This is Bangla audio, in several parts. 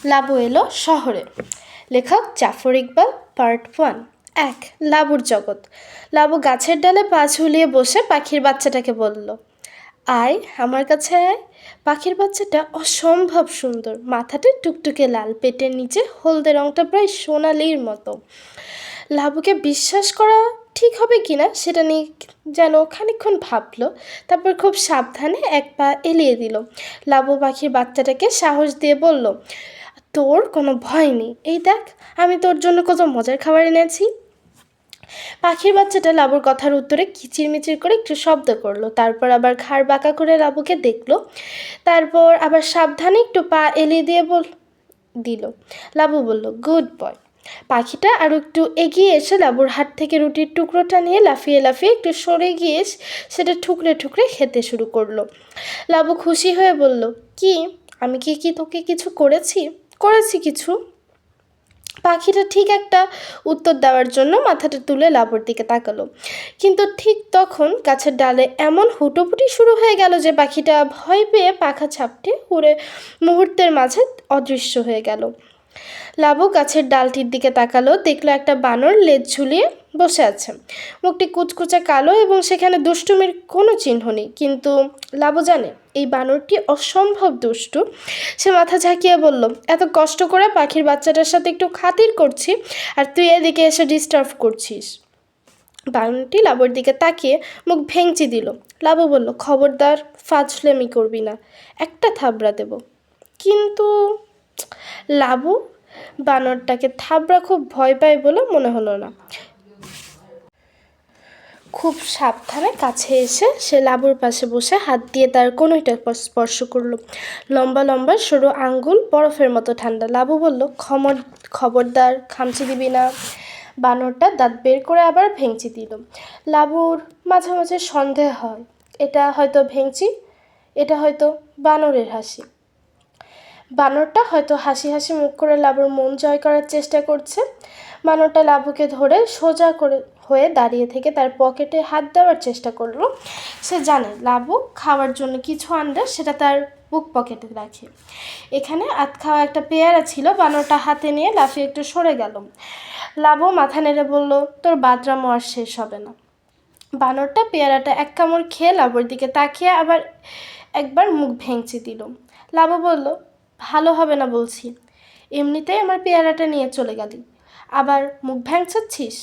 লাবু এলো শহরে। লেখক জাফর ইকবাল, পার্ট 1। 1, লাবুর জগৎ। লাবু গাছের ডালে পা ঝুলিয়ে বসে পাখির বাচ্চাটাকে বলল, আয় আমার কাছে আয়। পাখির বাচ্চাটা অসম্ভব সুন্দর, মাথাটা টুকটুকে লাল, পেটের নিচে হলদে রঙটা প্রায় সোনালির মতো। লাবুকে বিশ্বাস করা ঠিক হবে কিনা সেটা নিয়ে যেন খানিকক্ষণ ভাবলো, তারপর খুব সাবধানে এক পা এলিয়ে দিল। লাবু পাখির বাচ্চাটাকে সাহস দিয়ে বলল, তোর কোনো ভয় নেই, এই দেখ আমি তোর জন্য কত মজার খাবার এনেছি। পাখির বাচ্চাটা লাবুর কথার উত্তরে কিচিরমিচির করে একটু শব্দ করলো, তারপর আবার ঘাড় বাঁকা করে লাবুকে দেখলো, তারপর আবার সাবধানে একটু পা এলিয়ে দিয়ে দিল। লাবু বলল, গুড বয়। পাখিটা আরও একটু এগিয়ে এসে লাবুর হাত থেকে রুটির টুকরোটা নিয়ে লাফিয়ে লাফিয়ে একটু সরে গিয়ে সেটা ঠুকরে ঠুকরে খেতে শুরু করলো। লাবু খুশি হয়ে বলল, কি আমি কি তোকে কিছু করেছি কিছু? পাখিটা ঠিক একটা উত্তর দেওয়ার জন্য মাথাটা তুলে লাবুর দিকে তাকালো, কিন্তু ঠিক তখন গাছের ডালে এমন হুটোপুটি শুরু হয়ে গেল যে পাখিটা ভয় পেয়ে পাখা ঝাপটে উড়ে মুহূর্তের মাঝে অদৃশ্য হয়ে গেল। লাবু গাছের ডালটির দিকে তাকালো, দেখলো একটা বানর লেজ ঝুলিয়ে বসে আছে, মুখটি কুচকুচে কালো এবং সেখানে দুষ্টুমির কোনো চিহ্ন নেই। কিন্তু লাবু জানে এই বানরটি অসম্ভব দুষ্টু। সে মাথা ঝাঁকিয়ে বলল, এত কষ্ট করে পাখির বাচ্চাটার সাথে একটু খাতির করছি আর তুই এদিকে এসে ডিস্টার্ব করছিস। বানরটি লাবুর দিকে তাকিয়ে মুখ ভেঙচি দিল। লাবু বলল, খবরদার ফাজলামি করবি না, একটা থাবড়া দেব। কিন্তু লাবু বানরটাকে থাবড়া খুব ভয় পায় বলে মনে হলো না। খুব সাবধানে কাছে এসে সে লাবুর পাশে বসে হাত দিয়ে তার কনুইটা স্পর্শ করলো। লম্বা লম্বা সরু আঙ্গুল বরফের মতো ঠান্ডা। লাবু বলল, খবরদার খামচি দিবি না। বানরটা দাঁত বের করে আবার ভেঙচি দিল। লাবুর মাঝে মাঝে সন্দেহ হয়, এটা হয়তো ভেঙচি, এটা হয়তো বানরের হাসি। বানরটা হয়তো হাসি হাসি মুখ করে লাবুর মন জয় করার চেষ্টা করছে। বানরটা লাবুকে ধরে সোজা করে হয়ে দাঁড়িয়ে থেকে তার পকেটে হাত দেওয়ার চেষ্টা করলো। সে জানে লাবু খাওয়ার জন্য কিছু আনলে সেটা তার বুক পকেটে রাখে। এখানে আধ খাওয়া একটা পেয়ারা ছিল। বানরটা হাতে নিয়ে লাফিয়ে একটু সরে গেল। লাবু মাথা নেড়ে বলল, তোর বাদরামো আর শেষ হবে না। বানরটা পেয়ারাটা এক কামড় খেয়ে লাবুর দিকে তাকিয়ে আবার একবার মুখ ভেঙচি দিল। লাবু বলল, ভালো হবে না বলছি, এমনিতেই আমার পেয়ারাটা নিয়ে চলে গেলি, আবার মুখ ভ্যাংচাচ্ছিস।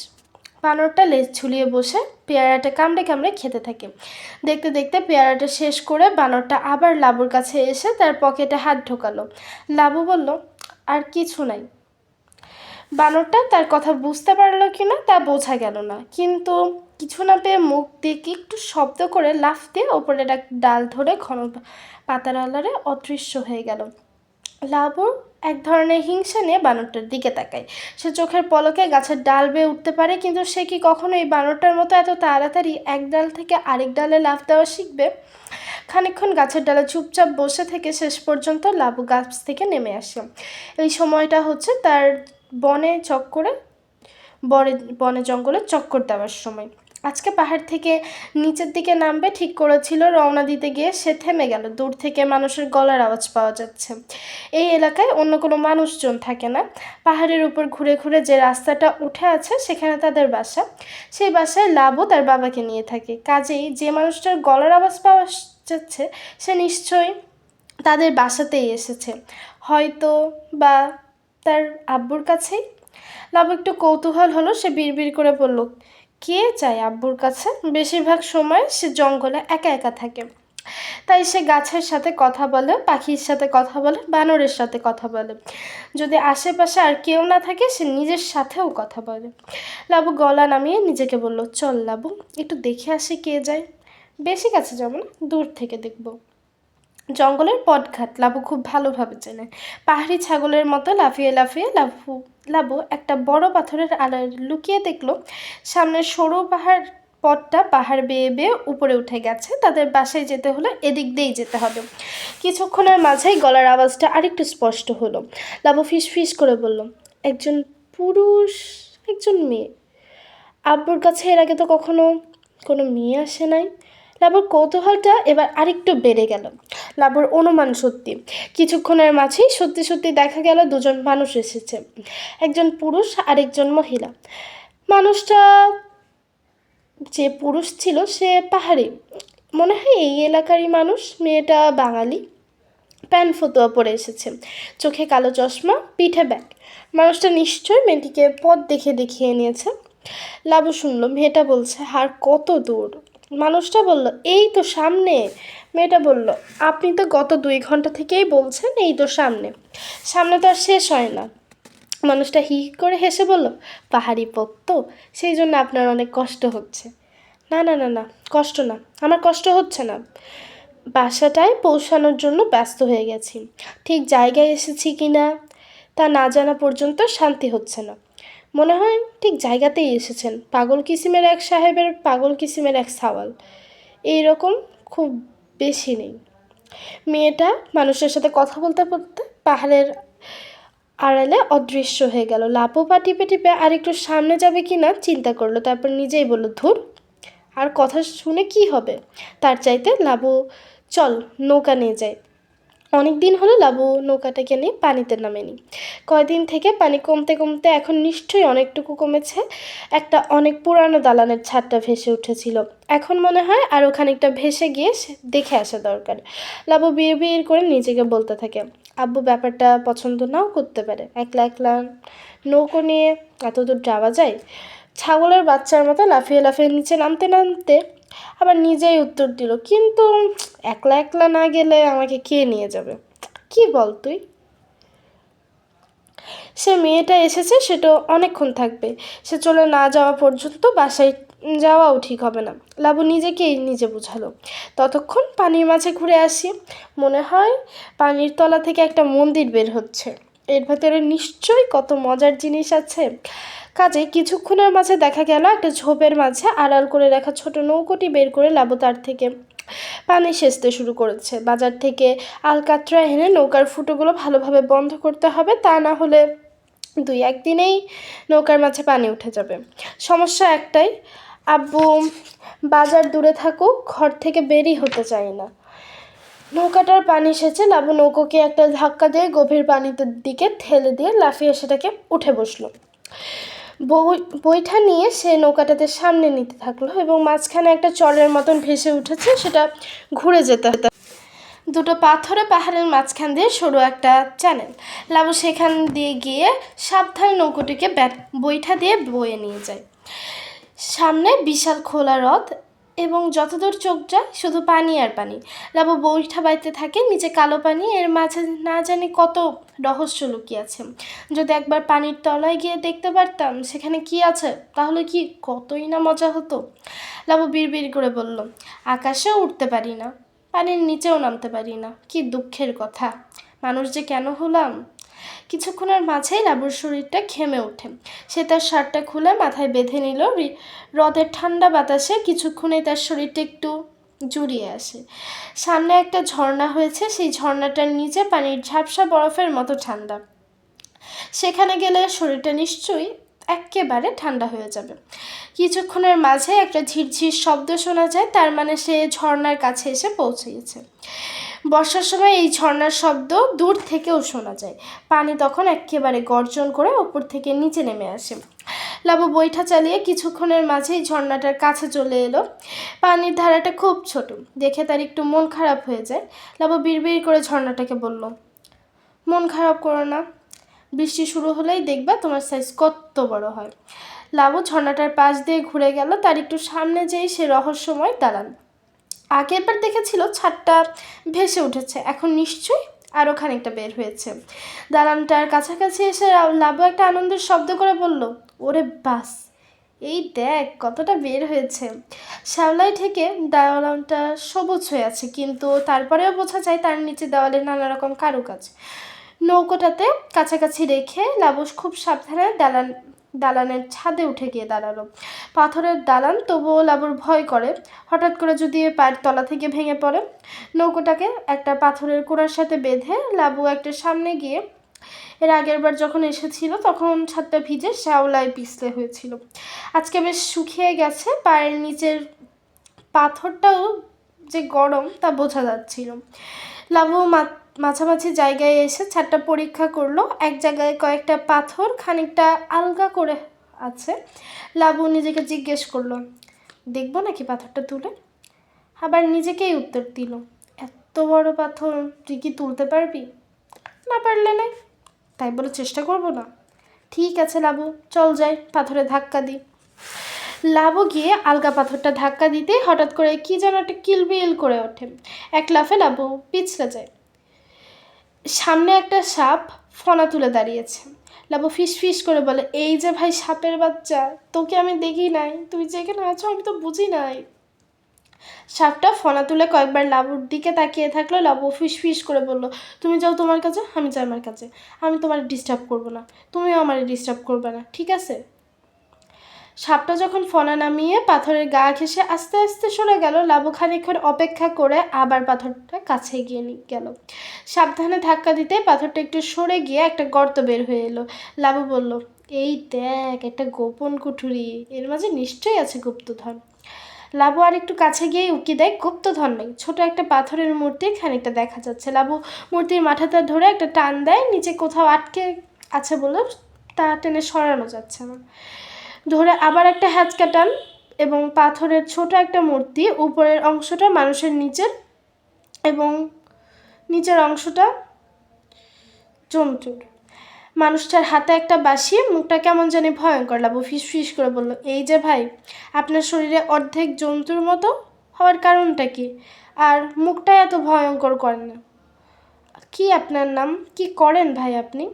বানরটা লেজ ঝুলিয়ে বসে পেয়ারাটা কামড়ে কামড়ে খেতে থাকে। দেখতে দেখতে পেয়ারাটা শেষ করে বানরটা আবার লাবুর কাছে এসে তার পকেটে হাত ঢোকালো। লাবু বলল, আর কিছু নাই। বানরটা তার কথা বুঝতে পারলো কিনা তা বোঝা গেল না, কিন্তু কিছু না পেয়ে মুখ দিয়ে একটু শব্দ করে লাফ দিয়ে ওপরে ডাল ধরে ঘন পাতার আড়ালে অদৃশ্য হয়ে গেল। লাবুর এক ধরনের হিংসা নিয়ে বানরটার দিকে তাকায়। সে চোখের পলকে গাছের ডাল বেয়ে উঠতে পারে, কিন্তু সে কি কখনো এই বানরটার মতো এত তাড়াতাড়ি এক ডাল থেকে আরেক ডালে লাফ দেওয়া শিখবে? খানিকক্ষণ গাছের ডালে চুপচাপ বসে থেকে শেষ পর্যন্ত লাবু গাছ থেকে নেমে আসে। এই সময়টা হচ্ছে তার বনে জঙ্গলে চক্কর দেওয়ার সময়। আজকে পাহাড় থেকে নিচের দিকে নামবে ঠিক করেছিল। রওনা দিতে গিয়ে সে থেমে গেল। দূর থেকে মানুষের গলার আওয়াজ পাওয়া যাচ্ছে। এই এলাকায় অন্য কোনো মানুষজন থাকে না। পাহাড়ের উপর ঘুরে ঘুরে যে রাস্তাটা উঠে আছে সেখানে তাদের বাসা। সেই বাসায় লাবু তার বাবাকে নিয়ে থাকে। কাজেই যে মানুষটার গলার আওয়াজ পাওয়া যাচ্ছে সে নিশ্চয়ই তাদের বাসাতেই এসেছে, হয়তো বা তার আব্বুর কাছেই। লাবু একটু কৌতূহল হলো। সে বিড়বিড় করে বলল, কে চায় আব্বুর কাছে? বেশিরভাগ সময় সে জঙ্গলে একা একা থাকে, তাই সে গাছের সাথে কথা বলে, পাখির সাথে কথা বলে, বানরের সাথে কথা বলে। যদি আশেপাশে আর কেউ না থাকে সে নিজের সাথেও কথা বলে। লাবু গলা নামিয়ে নিজেকে বলল, চল লাবু, একটু দেখে আসি কে যায়। বেশি কাছে যাব না, দূর থেকে দেখব। জঙ্গলের পথঘাট লাবু খুব ভালোভাবে চেনে। পাহাড়ি ছাগলের মতো লাফিয়ে লাফিয়ে লাবু একটা বড় পাথরের আড়ালে লুকিয়ে দেখলো সামনের সরু পথটা পাহাড় বেয়ে বেয়ে উপরে উঠে গেছে। তাদের বাসায় যেতে হলে এদিক দিয়েই যেতে হবে। কিছুক্ষণের মাঝেই গলার আওয়াজটা আরেকটু স্পষ্ট হলো। লাবু ফিস ফিস করে বলল, একজন পুরুষ, একজন মেয়ে। আব্বুর কাছে এর আগে তো কখনো কোনো মেয়ে আসে নাই। লাবুর কৌতূহলটা এবার আরেকটু বেড়ে গেল। লাবুর অনুমান সত্যি। কিছুক্ষণের মাঝেই সত্যি সত্যি দেখা গেল দুজন মানুষ এসেছে, একজন পুরুষ আর একজন মহিলা। মানুষটা যে পুরুষ ছিল সে পাহাড়ি, মনে হয় এই এলাকারই মানুষ। মেয়েটা বাঙালি, প্যান্ট ফতুয়া পরে এসেছে, চোখে কালো চশমা, পিঠে ব্যাগ। মানুষটা নিশ্চয়ই মেয়েটিকে পথ দেখিয়ে নিয়েছে। লাবু শুনল মেয়েটা বলছে, আর কত দূর? মানুষটা বলল, এই তো সামনে। মেয়েটা বলল, আপনি তো গত 2 ঘন্টা থেকেই বলছেন এই তো সামনে। সামনে তো আর শেষ হয় না। মানুষটা হি হি করে হেসে বলল, পাহাড়ি পথ তো, সেই জন্য আপনার অনেক কষ্ট হচ্ছে। না না না না, কষ্ট না, আমার কষ্ট হচ্ছে না। বাসাটায় পৌঁছানোর জন্য ব্যস্ত হয়ে গেছি। ঠিক জায়গায় এসেছি কি না তা না জানা পর্যন্ত শান্তি হচ্ছে না। মনে হয় ঠিক জায়গাতেই এসেছেন। পাগল কিসিমের এক সাহেবের পাগল কিসিমের এক সাওয়াল, এই রকম খুব বেশি নেই। মেয়েটা মানুষের সাথে কথা বলতে বলতে পাহাড়ের আড়ালে অদৃশ্য হয়ে গেল। লাপো পা টিপে টিপে আর একটু সামনে যাবে কি না চিন্তা করলো, তারপর নিজেই বলল, ধুর, আর কথা শুনে কি হবে? তার চাইতে লাবু, চল নৌকা নিয়ে যাই। অনেক দিন হলো লাবু নৌকাটাকে নিয়ে পানিতে নামেনি। কয়দিন থেকে পানি কমতে কমতে এখন নিশ্চয়ই অনেকটুকু কমেছে। একটা অনেক পুরানো দালানের ছাদটা ভেসে উঠেছিল, এখন মনে হয় আরও খানিকটা ভেসে গিয়ে দেখে আসা দরকার। লাবু বিড় করে নিজেকে বলতে থাকে, আব্বু ব্যাপারটা পছন্দ নাও করতে পারে। একলা একলা নৌকো নিয়ে এত দূর যাওয়া যায়? ছাগলের বাচ্চার মতো লাফিয়ে লাফিয়ে নিচে নামতে নামতে আবার নিজেই উত্তর দিল, কিন্তু একলা একলা না গেলে আমাকে কে নিয়ে যাবে? কি বল তুই? সে মেয়েটা এসেছে, সেটা অনেকক্ষণ থাকবে। সে চলে না যাওয়া পর্যন্ত বাসায় যাওয়াও ঠিক হবে না। লাবু নিজেকেই নিজে বুঝালো, ততক্ষণ পানির মাঝে ঘুরে আসি। মনে হয় পানির তলা থেকে একটা মন্দির বের হচ্ছে, এর ভেতরে নিশ্চয়ই কত মজার জিনিস আছে। কাজে কিছুক্ষণের মাঝে দেখা গেল একটা ঝোপের মাঝে আড়াল করে রাখা ছোট নৌকোটি বের করে লাবু তার থেকে পানি সেচতে শুরু করেছে। বাজার থেকে আলকাতরা এনে নৌকার ফুটোগুলো ভালোভাবে বন্ধ করতে হবে, তা না হলে 2-1 দিনেই নৌকার মাঝে পানি উঠে যাবে। সমস্যা একটাই, আব্বু বাজার দূরে থাকুক, ঘর থেকে বেরই হতে চায় না। নৌকাটার পানি সেচে লাবু নৌকোকে একটা ধাক্কা দিয়ে গভীর পানিতে দিকে ঠেলে দিয়ে লাফিয়ে সেটাকে উঠে বসলো। বইটা নিয়ে সে নৌকাটাতে সামনে নিতে থাকলো এবং মাঝখানে একটা চরের মতন ভেসে উঠেছে, সেটা ঘুরে যেতে হতো। দুটো পাথরে পাহাড়ের মাঝখান দিয়ে সরু একটা চ্যানেল। লাবু সেখান দিয়ে গিয়ে সাবধানে নৌকোটিকে বইটা দিয়ে বয়ে নিয়ে যায়। সামনে বিশাল খোলা হ্রদ এবং যতদূর চোখ যায় শুধু পানি আর পানি। লাবু বইটা বাইতে থাকে, নিচে কালো পানি, এর মাঝে না জানি কত রহস্য লুকিয়ে আছে। যদি একবার পানির তলায় গিয়ে দেখতে পারতাম সেখানে কি আছে, তাহলে কি কতই না মজা হতো। লাবু বিড় করে বলল, আকাশেও উঠতে পারি না, পানির নিচেও নামতে পারি না, কি দুঃখের কথা। মানুষ যে কেন হলাম। কিছুক্ষণের মাঝেই লাবুর শরীরটা ঘেমে ওঠে। সে তার শার্টটা খুলে মাথায় বেঁধে নিল। হ্রদের ঠান্ডা বাতাসে কিছুক্ষণেই তার শরীরটা একটু জুড়িয়ে আসে। সামনে একটা ঝর্ণা হয়েছে, সেই ঝর্ণাটার নিচে পানির ঝাপসা বরফের মতো ঠান্ডা। সেখানে গেলে শরীরটা নিশ্চয়ই একেবারে ঠান্ডা হয়ে যাবে। কিছুক্ষণের মাঝে একটা ঝিরঝির শব্দ শোনা যায়, তার মানে সে ঝর্ণার কাছে এসে পৌঁছেছে। বর্ষার সময় এই ঝর্ণার শব্দ দূর থেকেও শোনা যায়। পানি তখন একেবারে গর্জন করে ওপর থেকে নিচে নেমে আসে। লাবু বৈঠা চালিয়ে কিছুক্ষণের মাঝেই ঝর্ণাটার কাছে চলে এলো। পানির ধারাটা খুব ছোট, দেখে তার একটু মন খারাপ হয়ে যায়। লাবু বিড় করে ঝর্ণাটাকে বলল, মন খারাপ করো না, বৃষ্টি শুরু হলেই দেখবা তোমার সাইজ কত বড় হয়। লাবু ঝর্ণাটার পাশ দিয়ে ঘুরে গেল। তার একটু সামনে যেই সে রহস্যময় দালান। আগেরবার দেখেছিল ছাদটা ভেসে উঠেছে, এখন নিশ্চয়ই আরও খানিকটা বের হয়েছে। দালানটার কাছাকাছি এসে লাবু একটা আনন্দের শব্দ করে বলল, ওরে বাস, এই দেখ কতটা বের হয়েছে। শ্যাওলায় থেকে দালানটা সবুজ হয়ে আছে, কিন্তু তারপরেও বোঝা যায় তার নিচে দেওয়ালে নানা রকম কারুকাজ। নৌকোটাতে কাছাকাছি রেখে লাবু খুব সাবধানে দালানের ছাদে উঠে গিয়ে দাঁড়ালো। পাথরের দালান, তবুও লাবুর ভয় করে হঠাৎ করে যদি পায়ের তলা থেকে ভেঙে পড়ে। নৌকোটাকে একটা পাথরের কোড়ার সাথে বেঁধে লাবু একটা সামনে গিয়ে, এর আগের বার যখন এসেছিল তখন ছাদটা ভিজে শ্যাওলায় পিছলে হয়েছিল, আজকে বেশ শুকিয়ে গেছে। পায়ের নিচের পাথরটাও যে গরম তা বোঝা যাচ্ছিল। লাবু মাঝামাঝি জায়গায় এসে ছাদটা পরীক্ষা করলো। এক জায়গায় কয়েকটা পাথর খানিকটা আলগা করে আছে। লাবু নিজেকে জিজ্ঞেস করলো, দেখবো নাকি পাথরটা তুলে? আবার নিজেকেই উত্তর দিল, এত বড় পাথর তুই কি তুলতে পারবি? না পারলে নাই, তাই বলে চেষ্টা করবো না। ঠিক আছে লাবু, চল যাই, পাথরে ধাক্কা দিই। লাবু গিয়ে আলগা পাথরটা ধাক্কা দিতে হঠাৎ করে কি যেন একটা কিলবিল করে ওঠে। এক লাফে লাবু পিছলে যায়। সামনে একটা সাপ ফনা তুলে দাঁড়িয়েছে। লাবু ফিস ফিস করে বলে, এই যে ভাই সাপের বাচ্চা, তোকে আমি দেখি নাই, তুই যেখানে আছো আমি তো বুঝি নাই। সাপটা ফনা তুলে কয়েকবার লাবুর দিকে তাকিয়ে থাকলো। লাবু ফিস ফিস করে বলল, তুমি যাও তোমার কাছে, আমি যাই আমার কাছে। আমি তোমার ডিস্টার্ব করবো না, তুমিও আমার ডিস্টার্ব করবে না, ঠিক আছে? সাপটা যখন ফনা নামিয়ে পাথরের গা ঘেঁষে আস্তে আস্তে সরে গেল, লাবু খানিকক্ষণ অপেক্ষা করে আবার পাথরটা কাছে এগিয়ে গেল। সাবধানে ধাক্কা দিতে পাথরটা একটু সরে গিয়ে একটা গর্ত বের হয়ে এলো। লাবু বলল, এই দেখ, একটা গোপন কুঠুরি, এর মাঝে নিশ্চয়ই আছে গুপ্তধন। লাবু আর একটু কাছে গিয়ে উকি দেয়, গুপ্তধন নেই, ছোট একটা পাথরের মূর্তি খানিকটা দেখা যাচ্ছে। লাবু মূর্তির মাথাটা ধরে একটা টান দেয়, নিচে কোথাও আটকে আছে বলে তা টেনে সরানো যাচ্ছে না। ধরে আবার একটা হ্যাঁচকা টান এবং পাথরের ছোট একটা মূর্তি, উপরের অংশটা মানুষের নিচের এবং নিচের অংশটা জন্তুর। মানুষটার হাতে একটা বাঁশি, মুখটা কেমন জানি ভয়ঙ্কর। লাবু ফিস ফিস করে বলল, এই যে ভাই, আপনার শরীরে অর্ধেক জন্তুর মতো হওয়ার কারণটা কি? আর মুখটা এত ভয়ঙ্কর করেন না। কি আপনার নাম? কি করেন ভাই আপনি?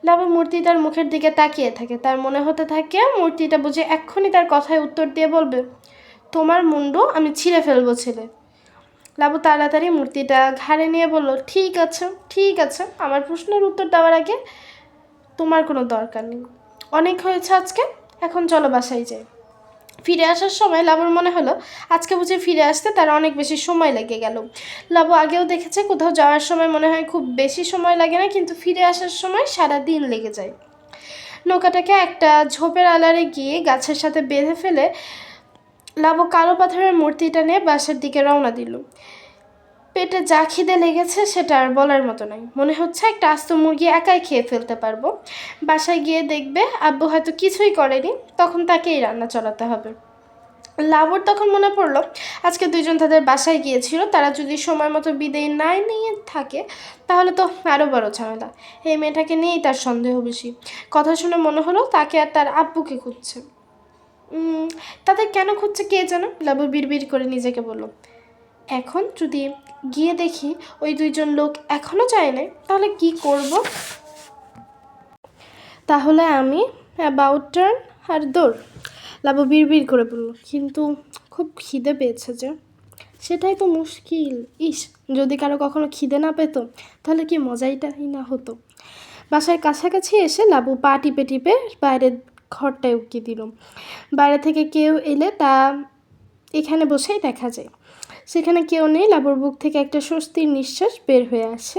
লাবু মূর্তিটার মুখের দিকে তাকিয়ে থাকে। তার মনে হতে থাকে মূর্তিটা বুঝে এক্ষুনি তার কথায় উত্তর দিয়ে বলবে, তোমার মুন্ডু আমি ছিঁড়ে ফেলবো ছেলে। লাবু তাড়াতাড়ি মূর্তিটা ঘাড়ে নিয়ে বলল, ঠিক আছে ঠিক আছে, আমার প্রশ্নের উত্তর দেওয়ার আগে তোমার কোনো দরকার নেই। অনেক হয়েছে আজকে, এখন চলো বাসায় যাই। ফিরে আসার সময় লাবুর মনে হলো আজকে বুঝে ফিরে আসতে তার অনেক বেশি সময় লেগে গেল। লাবু আগেও দেখেছে কোথাও যাওয়ার সময় মনে হয় খুব বেশি সময় লাগে না, কিন্তু ফিরে আসার সময় সারা দিন লেগে যায়। নৌকাটাকে একটা ঝোপের আড়ালে গিয়ে গাছের সাথে বেঁধে ফেলে লাবু কালো পাথরের মূর্তিটা নিয়ে বাসার দিকে রওনা দিল। পেটে যা খিদে লেগেছে সেটা আর বলার মতো নয়। মনে হচ্ছে একটা আস্ত মুরগি একাই খেয়ে ফেলতে পারবো। বাসায় গিয়ে দেখবে আব্বু হয়তো কিছুই করেনি, তখন তাকেই রান্না চালাতে হবে। লাবুর তখন মনে পড়লো আজকে দুইজন তাদের বাসায় গিয়েছিল, তারা যদি সময় মতো বিদায় না নিয়ে থাকে তাহলে তো আরও বড় ঝামেলা। এই মেয়েটাকে নিয়েই তার সন্দেহ বেশি। কথা শুনে মনে হলো তাকে আর তার আব্বুকে খুঁজছে। তাদের কেন খুঁজছে কে যেন? লাবু বিড়বিড় করে নিজেকে বলল, এখন যদি গিয়ে দেখি ওই দুইজন লোক এখনও যায় নাই, তাহলে কি করব? তাহলে আমি অ্যাবাউট টার্ন আর দৌড়। লাবু বিড়বিড় করে বলল, কিন্তু খুব খিদে পেয়েছে যে। সেটাই তো মুশকিল। ইস, যদি কারো কখনো খিদে না পেত তাহলে কি মজাইটাই না হতো। বাসায় কাছাকাছি এসে লাবু পা টিপে টিপে বাইরের ঘরটায় উকি দিল। বাইরে থেকে কেউ এলে তা এখানে বসেই দেখা যায়। সেখানে কেউ নেই। লাবুর বুক থেকে একটা স্বস্তির নিঃশ্বাস বের হয়ে আসে।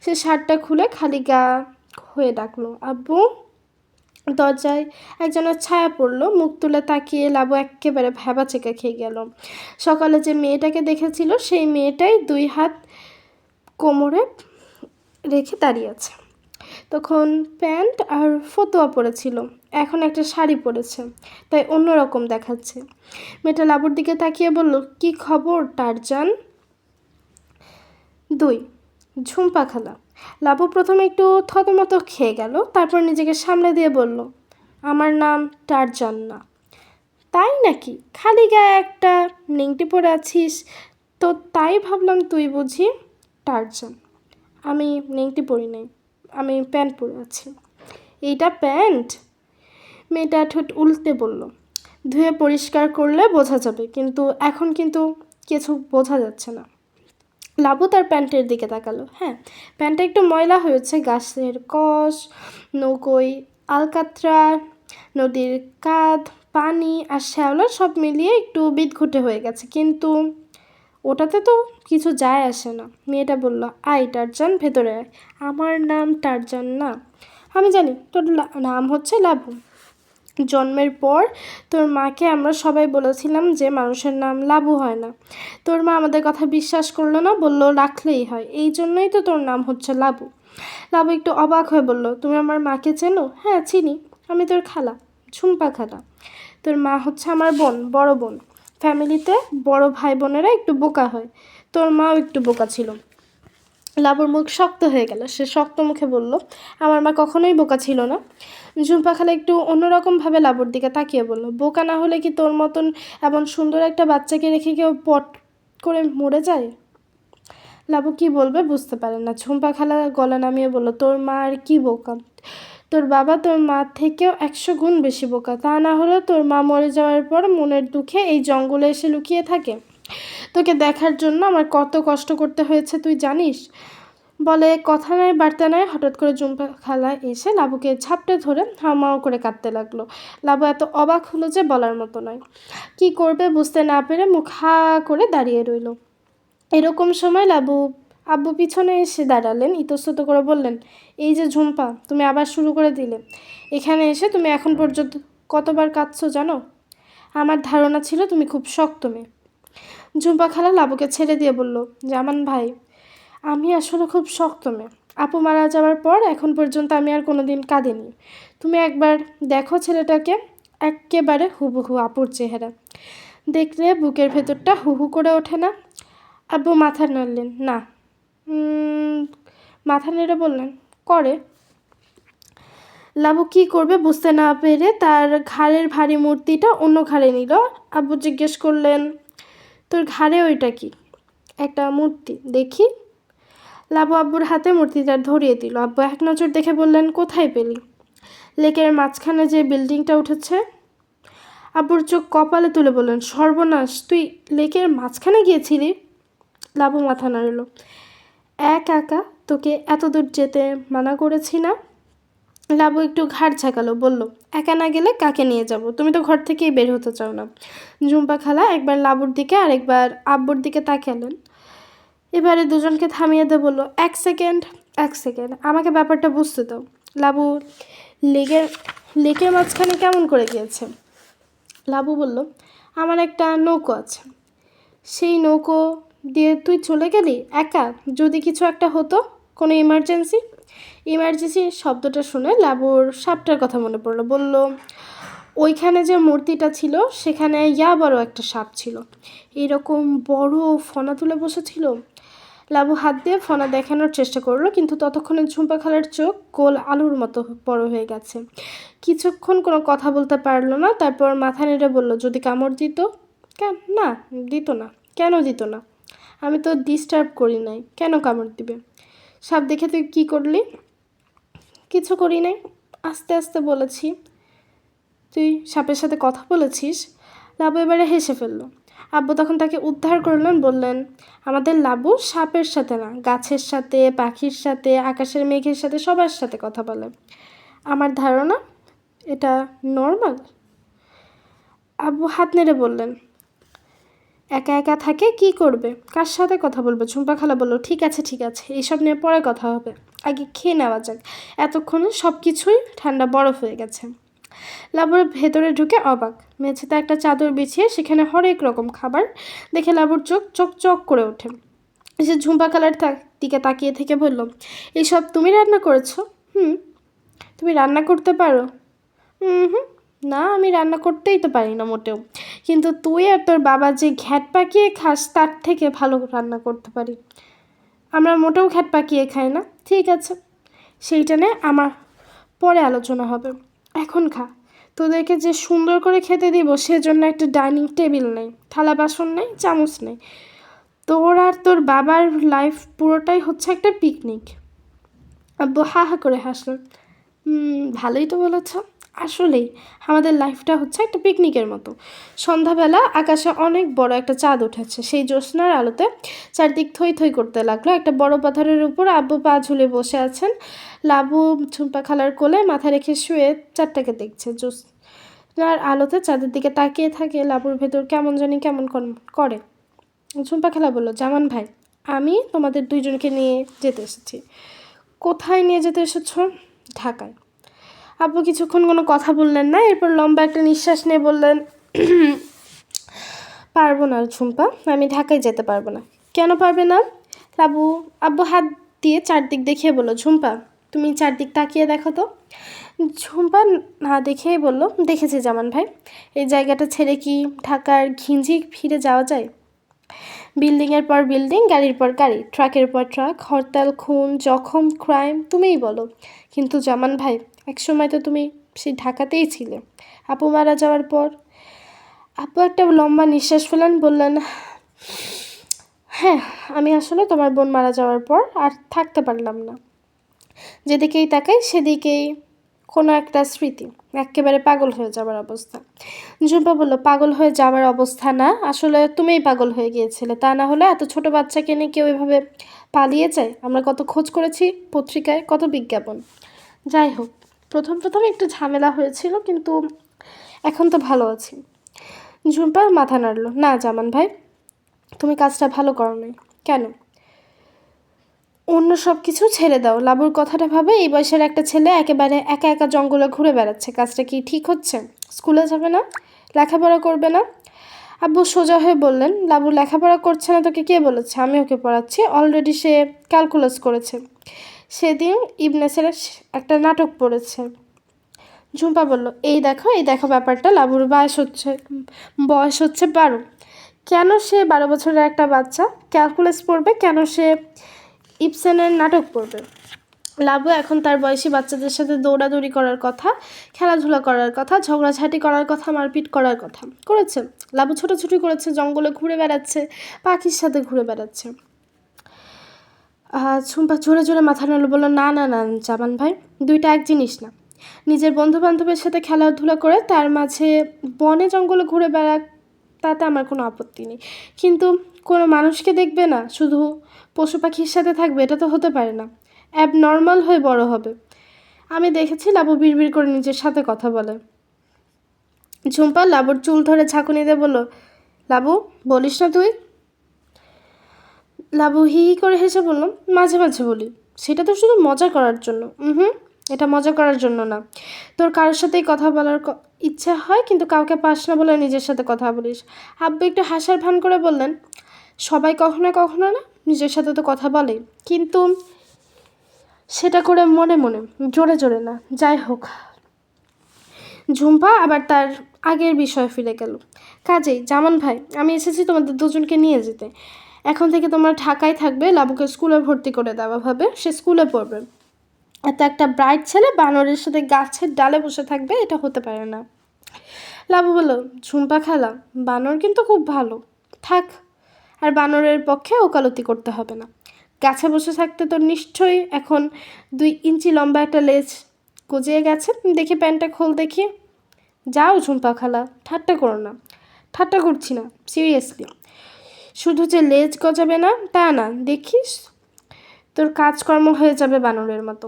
সে শার্টটা খুলে খালি গা হয়ে ডাকলো, আব্বু। দরজায় একজনের ছায়া পড়লো। মুখ তুলে তাকিয়ে লাবু একেবারে ভ্যাবাচেকা খেয়ে গেল। সকালে যে মেয়েটাকে দেখেছিল সেই মেয়েটাই দুই হাত কোমরে রেখে দাঁড়িয়ে আছে। তখন প্যান্ট আর ফতোয়া পরেছিল, এখন একটা শাড়ি পরেছে, তাই অন্যরকম দেখাচ্ছে। মেয়েটা লাবুর দিকে তাকিয়ে বলল, কি খবর টারজান? 2 ঝুম্পা খালা। লাবু প্রথমে একটু থতমত খেয়ে গেল, তারপর নিজেকে সামলে দিয়ে বলল, আমার নাম টারজান না। তাই নাকি? খালি গায়ে একটা নেংটি পরে আছিস তো, তাই ভাবলাম তুই বুঝি টারজান। আমি নেংটি পরি নাই, আমি প্যান্ট পরে আছি। এইটা প্যান্ট? মেয়েটা ঠোঁট উল্টে বলল, ধুয়ে পরিষ্কার করলে বোঝা যাবে, কিন্তু এখন কিন্তু কিছু বোঝা যাচ্ছে না। লাবু তার প্যান্টের দিকে তাকালো। হ্যাঁ, প্যান্টটা একটু ময়লা হয়েছে। গাছের কষ, নৌকোয় আলকাতরা, নদীর কাঁধ, পানি আর শ্যাওলা সব মিলিয়ে একটু বিদঘুটে হয়ে গেছে, কিন্তু ওটাতে তো কিছু যায় আসে না। মেয়েটা বলল, আয় টারজান, ভেতরে আয়। আমার নাম টারজান না। আমি জানি তোর নাম হচ্ছে লাবু। জন্মের পর তোর মাকে আমরা সবাই বলেছিলাম যে মানুষের নাম লাবু হয় না। তোর মা আমাদের কথা বিশ্বাস করলো না, বলল রাখলেই হয়, এই জন্যই তো তোর নাম হচ্ছে লাবু। লাবু একটু অবাক হয়ে বলল, তুমি আমার মাকে চেনো? হ্যাঁ চিনি, আমি তোর খালা, ঝুম্পা খালা। তোর মা হচ্ছে আমার বোন, বড় বোন। ফ্যামিলিতে বড় ভাই বোনেরা একটু বোকা হয়, তোর মাও একটু বোকা ছিল। লাবুর মুখ শক্ত হয়ে গেল, সে শক্ত মুখে বলল, আমার মা কখনোই বোকা ছিল না। ঝুম্পা খালা একটু অন্যরকমভাবে লাবুর দিকে তাকিয়ে বলল, বোকা না হলে কি তোর মতন এমন সুন্দর একটা বাচ্চাকে রেখে কেউ পট করে মরে যায়? লাবু কি বলবে বুঝতে পারে না। ঝুম্পা খালা গলা নামিয়ে বলল, তোর মা আর কি বোকা, তোর বাবা তোর মা থেকেও 100 গুণ বেশি বোকা। তা না হলে তোর মা মরে যাওয়ার পর মনের দুঃখে এই জঙ্গলে এসে লুকিয়ে থাকে। তোকে দেখার জন্য আমার কত কষ্ট করতে হয়েছে তুই জানিস? বলে কথা নয় বার্তা নয়, হঠাৎ করে ঝুম্পা খালা এসে লাবুকে ঝাপটে ধরে হাউমাউ করে কাঁদতে লাগলো। লাবু এত অবাক হলো যে বলার মতো নয়। কি করবে বুঝতে না পেরে মুখ হা করে দাঁড়িয়ে রইল। এরকম সময় লাবু আব্বু পিছনে এসে দাঁড়ালেন, ইতস্তত করে বললেন, এই যে ঝুম্পা, তুমি আবার শুরু করে দিলে। এখানে এসে তুমি এখন পর্যন্ত কতবার কাঁদছো জানো? আমার ধারণা ছিল তুমি খুব শক্ত মেয়ে। ঝুম্পা খালা লাবুকে ছেড়ে দিয়ে বলল, জামান ভাই, আমি আসলে খুব শক্ত মেয়ে। আপু মারা যাওয়ার পর এখন পর্যন্ত আমি আর কোনো দিন কাঁদিনি। তুমি একবার দেখো ছেলেটাকে, একেবারে হুবহু আপুর চেহারা। দেখলে বুকের ভেতরটা হু হু করে ওঠে না? আব্বু মাথা নাড়লেন, না। মাথা নেড়ে বললেন, করে। লাবু কী করবে বুঝতে না পেরে তার ঘাড়ের ভারী মূর্তিটা অন্য ঘাড়ে নিল। আব্বু জিজ্ঞেস করলেন, তোর ঘাড়ে ওইটা কি? একটা মূর্তি, দেখি। লাবু আব্বুর হাতে মূর্তিটা ধরিয়ে দিল। আব্বু এক নজর দেখে বললেন, কোথায় পেলি? লেকের মাঝখানে যে বিল্ডিংটা উঠেছে। আব্বুর চোখ কপালে তুলে বললেন, সর্বনাশ, তুই লেকের মাঝখানে গিয়েছিলি? লাবু মাথা নাড়ল, একা তোকে এত দূর যেতে মানা করেছি না? লাবু একটু ঘাড় ঝাঁকালো, বলল, একা না গেলে কাকে নিয়ে যাব? তুমি তো ঘর থেকেই বের হতে চাও না। ঝুম্পা খালা একবার লাবুর দিকে আর একবার আব্বুর দিকে তাকালেন। এবারে দুজনকে থামিয়ে দিয়ে বলল, এক সেকেন্ড, আমাকে ব্যাপারটা বুঝতে দাও। লাবু লেকের মাঝখানে কেমন করে গিয়েছে? লাবু বলল, আমার একটা নৌকো আছে, সেই নৌকো দিয়ে তুই চলে গেলি একা? যদি কিছু একটা হতো, কোনো ইমার্জেন্সি শব্দটা শুনে লাবুর সাপটার কথা মনে পড়লো। বলল, ওইখানে যে মূর্তিটা ছিল সেখানে বড় একটা সাপ ছিল, এরকম বড় ফনা তুলে বসেছিল। লাবু হাত দিয়ে ফনা দেখানোর চেষ্টা করলো, কিন্তু ততক্ষণে ঝুম্পা খালার চোখ গোল আলুর মতো বড় হয়ে গেছে। কিছুক্ষণ কোনো কথা বলতে পারলো না, তারপর মাথা নেড়ে বলল, যদি কামড় দিত? না, দিত না। কেন দিত না? আমি তো ডিস্টার্ব করি নাই, কেন কামড় দিবে? সাপ দেখে তুই কী করলি? কিছু করি নাই, আস্তে আস্তে বলেছি। তুই সাপের সাথে কথা বলেছিস? লাবু এবারে হেসে ফেলল। আব্বু তখন তাকে উদ্ধার করলেন, বললেন, আমাদের লাবু সাপের সাথে না, গাছের সাথে, পাখির সাথে, আকাশের মেঘের সাথে, সবার সাথে কথা বলে। আমার ধারণা এটা নর্মাল। আব্বু হাত নেড়ে বললেন, একা থাকে, কি করবে, কার সাথে কথা বলবে? ঝুম্পা খালা বলল, ঠিক আছে এইসব নিয়ে পরে কথা হবে, আগে খেয়ে নেওয়া যাক। এতক্ষণে সব কিছুই ঠান্ডা বরফ হয়ে গেছে। লাবুর ভেতরে ঢুকে অবাক। মেঝেতে একটা চাদর বিছিয়ে সেখানে হরেক রকম খাবার দেখে লাবুর চোখ চক করে ওঠে। সে ঝুম্পা খালার দিকে তাকিয়ে থেকে বলল, এইসব তুমি রান্না করেছো? তুমি রান্না করতে পারো? না, আমি রান্না করতেই তো পারি না মোটেও, কিন্তু তুই আর তোর বাবা যে ঘ্যাট পাকিয়ে খাস তার থেকে ভালো রান্না করতে পারি। আমরা মোটেও ঘ্যাট পাকিয়ে খাই না। ঠিক আছে, সেইটা নিয়ে আমার পরে আলোচনা হবে, এখন খা। তোদেরকে যে সুন্দর করে খেতে দিব সেজন্য একটা ডাইনিং টেবিল নেই, থালা বাসন নেই, চামচ নেই। তোর আর তোর বাবার লাইফ পুরোটাই হচ্ছে একটা পিকনিক। আব্বু হা করে হাসলেন। ভালোই তো বলেছ, আসলেই আমাদের লাইফটা হচ্ছে একটা পিকনিকের মতো। সন্ধ্যাবেলা আকাশে অনেক বড় একটা চাঁদ উঠেছে, সেই জ্যোৎস্নার আলোতে চারদিক থই থই করতে লাগলো। একটা বড় পাথরের উপর আব্বু পা ঝুলে বসে আছেন। লাবু ঝুম্পা খালার কোলে মাথা রেখে শুয়ে চাঁদটাকে দেখছে। জ্যোৎস্নার আলোতে চাঁদের দিকে তাকিয়ে থাকে। লাবুর ভেতর কেমন জানি কেমন করে। ঝুম্পা খালা বলল, জামান ভাই, আমি তোমাদের দুইজনকে নিয়ে যেতে এসেছি। কোথায় নিয়ে যেতে এসেছ? ঢাকায়। আব্বু কিছুক্ষণ কোনো কথা বললেন না, এরপর লম্বা একটা নিঃশ্বাস নিয়ে বললেন, পারবো না ঝুম্পা, আমি ঢাকায় যেতে পারবো না। কেন পারবে না? আব্বু হাত দিয়ে চারদিক দেখিয়ে বলল, ঝুম্পা তুমি চারদিক তাকিয়ে দেখো তো। ঝুম্পা না দেখেই বলল, দেখেছি জামান ভাই, এই জায়গাটা ছেড়ে কি ঢাকার ঘিঞ্জি ফিরে যাওয়া যায়? বিল্ডিংয়ের পর বিল্ডিং, গাড়ির পর গাড়ি, ট্রাকের পর ট্রাক, হরতাল, খুন, জখম, ক্রাইম, তুমিই বলো। কিন্তু জামান ভাই, একসময় তো তুমি সেই ঢাকাতেই ছিলে। আপু মারা যাওয়ার পর। আপু একটা লম্বা নিঃশ্বাস ফেলেন, বললেন, হ্যাঁ, আমি আসলে তোমার বোন মারা যাওয়ার পর আর থাকতে পারলাম না। যেদিকেই তাকাই সেদিকেই কোনো একটা স্মৃতি, একেবারে পাগল হয়ে যাওয়ার অবস্থা। ঝুম্পা বলল, পাগল হয়ে যাওয়ার অবস্থা না, আসলে তুমিই পাগল হয়ে গিয়েছিলে। তা না হলে এত ছোট বাচ্চাকে নিয়ে কেউ এভাবে পালিয়ে যায়? আমরা কত খোঁজ করেছি, পত্রিকায় কত বিজ্ঞাপন। যাই হোক, প্রথম একটু ঝামেলা হয়েছিল, কিন্তু এখন তো ভালো আছি। ঝুম্পা মাথা নাড়ল, না জামান ভাই, তুমি কাজটা ভালো করো নাই। কেন? অন্য সব কিছু ছেড়ে দাও, লাবুর কথাটা ভাবে। এই বয়সের একটা ছেলে একেবারে একা একা জঙ্গলে ঘুরে বেড়াচ্ছে, কাজটা কি ঠিক হচ্ছে? স্কুলে যাবে না, লেখাপড়া করবে না? আব্বু সোজা হয়ে বললেন, লাবু লেখাপড়া করছে না তোকে কে বলেছে? আমি ওকে পড়াচ্ছি, অলরেডি সে ক্যালকুলাস করেছে। সেদিন ইবনেসের একটা নাটক পড়েছে। ঝুম্পা বলল, এই দেখো ব্যাপারটা, লাবুর বয়স হচ্ছে 12। কেন সে 12 বছরের একটা বাচ্চা ক্যালকুলাস পড়বে? কেন সে ইবসেনের নাটক পড়বে? লাবু এখন তার বয়সী বাচ্চাদের সাথে দৌড়াদৌড়ি করার কথা, খেলাধুলা করার কথা, ঝগড়াঝাঁটি করার কথা, মারপিট করার কথা করেছে। লাবু ছোটাছুটি করেছে, জঙ্গলে ঘুরে বেড়াচ্ছে, পাখির সাথে ঘুরে বেড়াচ্ছে। ঝুম্পা জোরে জোরে মাথা নাড়ল, বলল, না না না জামান ভাই, দুইটা এক জিনিস না। নিজের বন্ধু বান্ধবের সাথে খেলাধুলা করে তার মাঝে বনে জঙ্গলে ঘুরে বেড়াক, তাতে আমার কোনো আপত্তি নেই, কিন্তু কোনো মানুষকে দেখবে না, শুধু পশু পাখির সাথে থাকবে, এটা তো হতে পারে না। অ্যাবনর্মাল হয়ে বড় হবে। আমি দেখেছি লাবু বিড়বিড় করে নিজের সাথে কথা বলে। ঝুম্পা লাবুর চুল ধরে ঝাঁকুনি দিয়ে বলল, লাবু বলিস না তুই? লাবু হি হি করে হেসে বলল, মাঝে মাঝে বলি, সেটা তো শুধু মজা করার জন্য। এটা মজা করার জন্য না। তোর কারোর সাথেই কথা বলার ইচ্ছা হয়, কিন্তু কাউকে পাস না বলে নিজের সাথে কথা বলিস। আব্বু একটু হাসার ভান করে বললেন, সবাই কখনো কখনো না নিজের সাথে তো কথা বলে, কিন্তু সেটা করে মনে মনে, জোরে জোরে না। যাই হোক, ঝুম্পা আবার তার আগের বিষয়ে ফিরে গেল। কাজেই জামান ভাই, আমি এসেছি তোমাদের দুজনকে নিয়ে যেতে। এখন থেকে তোমরা ঢাকায় থাকবে, লাবুকে স্কুলে ভর্তি করে দেওয়া হবে, সে স্কুলে পড়বে। এত একটা ব্রাইট ছেলে বানরের সাথে গাছের ডালে বসে থাকবে, এটা হতে পারে না। লাবু বলল, ঝুম্পা খালা, বানর কিন্তু খুব ভালো, থাক। আর বানরের পক্ষে ওকালতি করতে হবে না। গাছে বসে থাকতে তো নিশ্চয়ই এখন 2 ইঞ্চি লম্বা একটা লেজ গজিয়ে গেছে। দেখি প্যান্টটা খোল দেখি। যাও ঝুম্পা খালা, ঠাট্টা করো না। ঠাট্টা করছি না, সিরিয়াসলি। শুধু যে লেজ গজাবে না তা না, দেখিস তোর কাজকর্ম হয়ে যাবে বানরের মতো।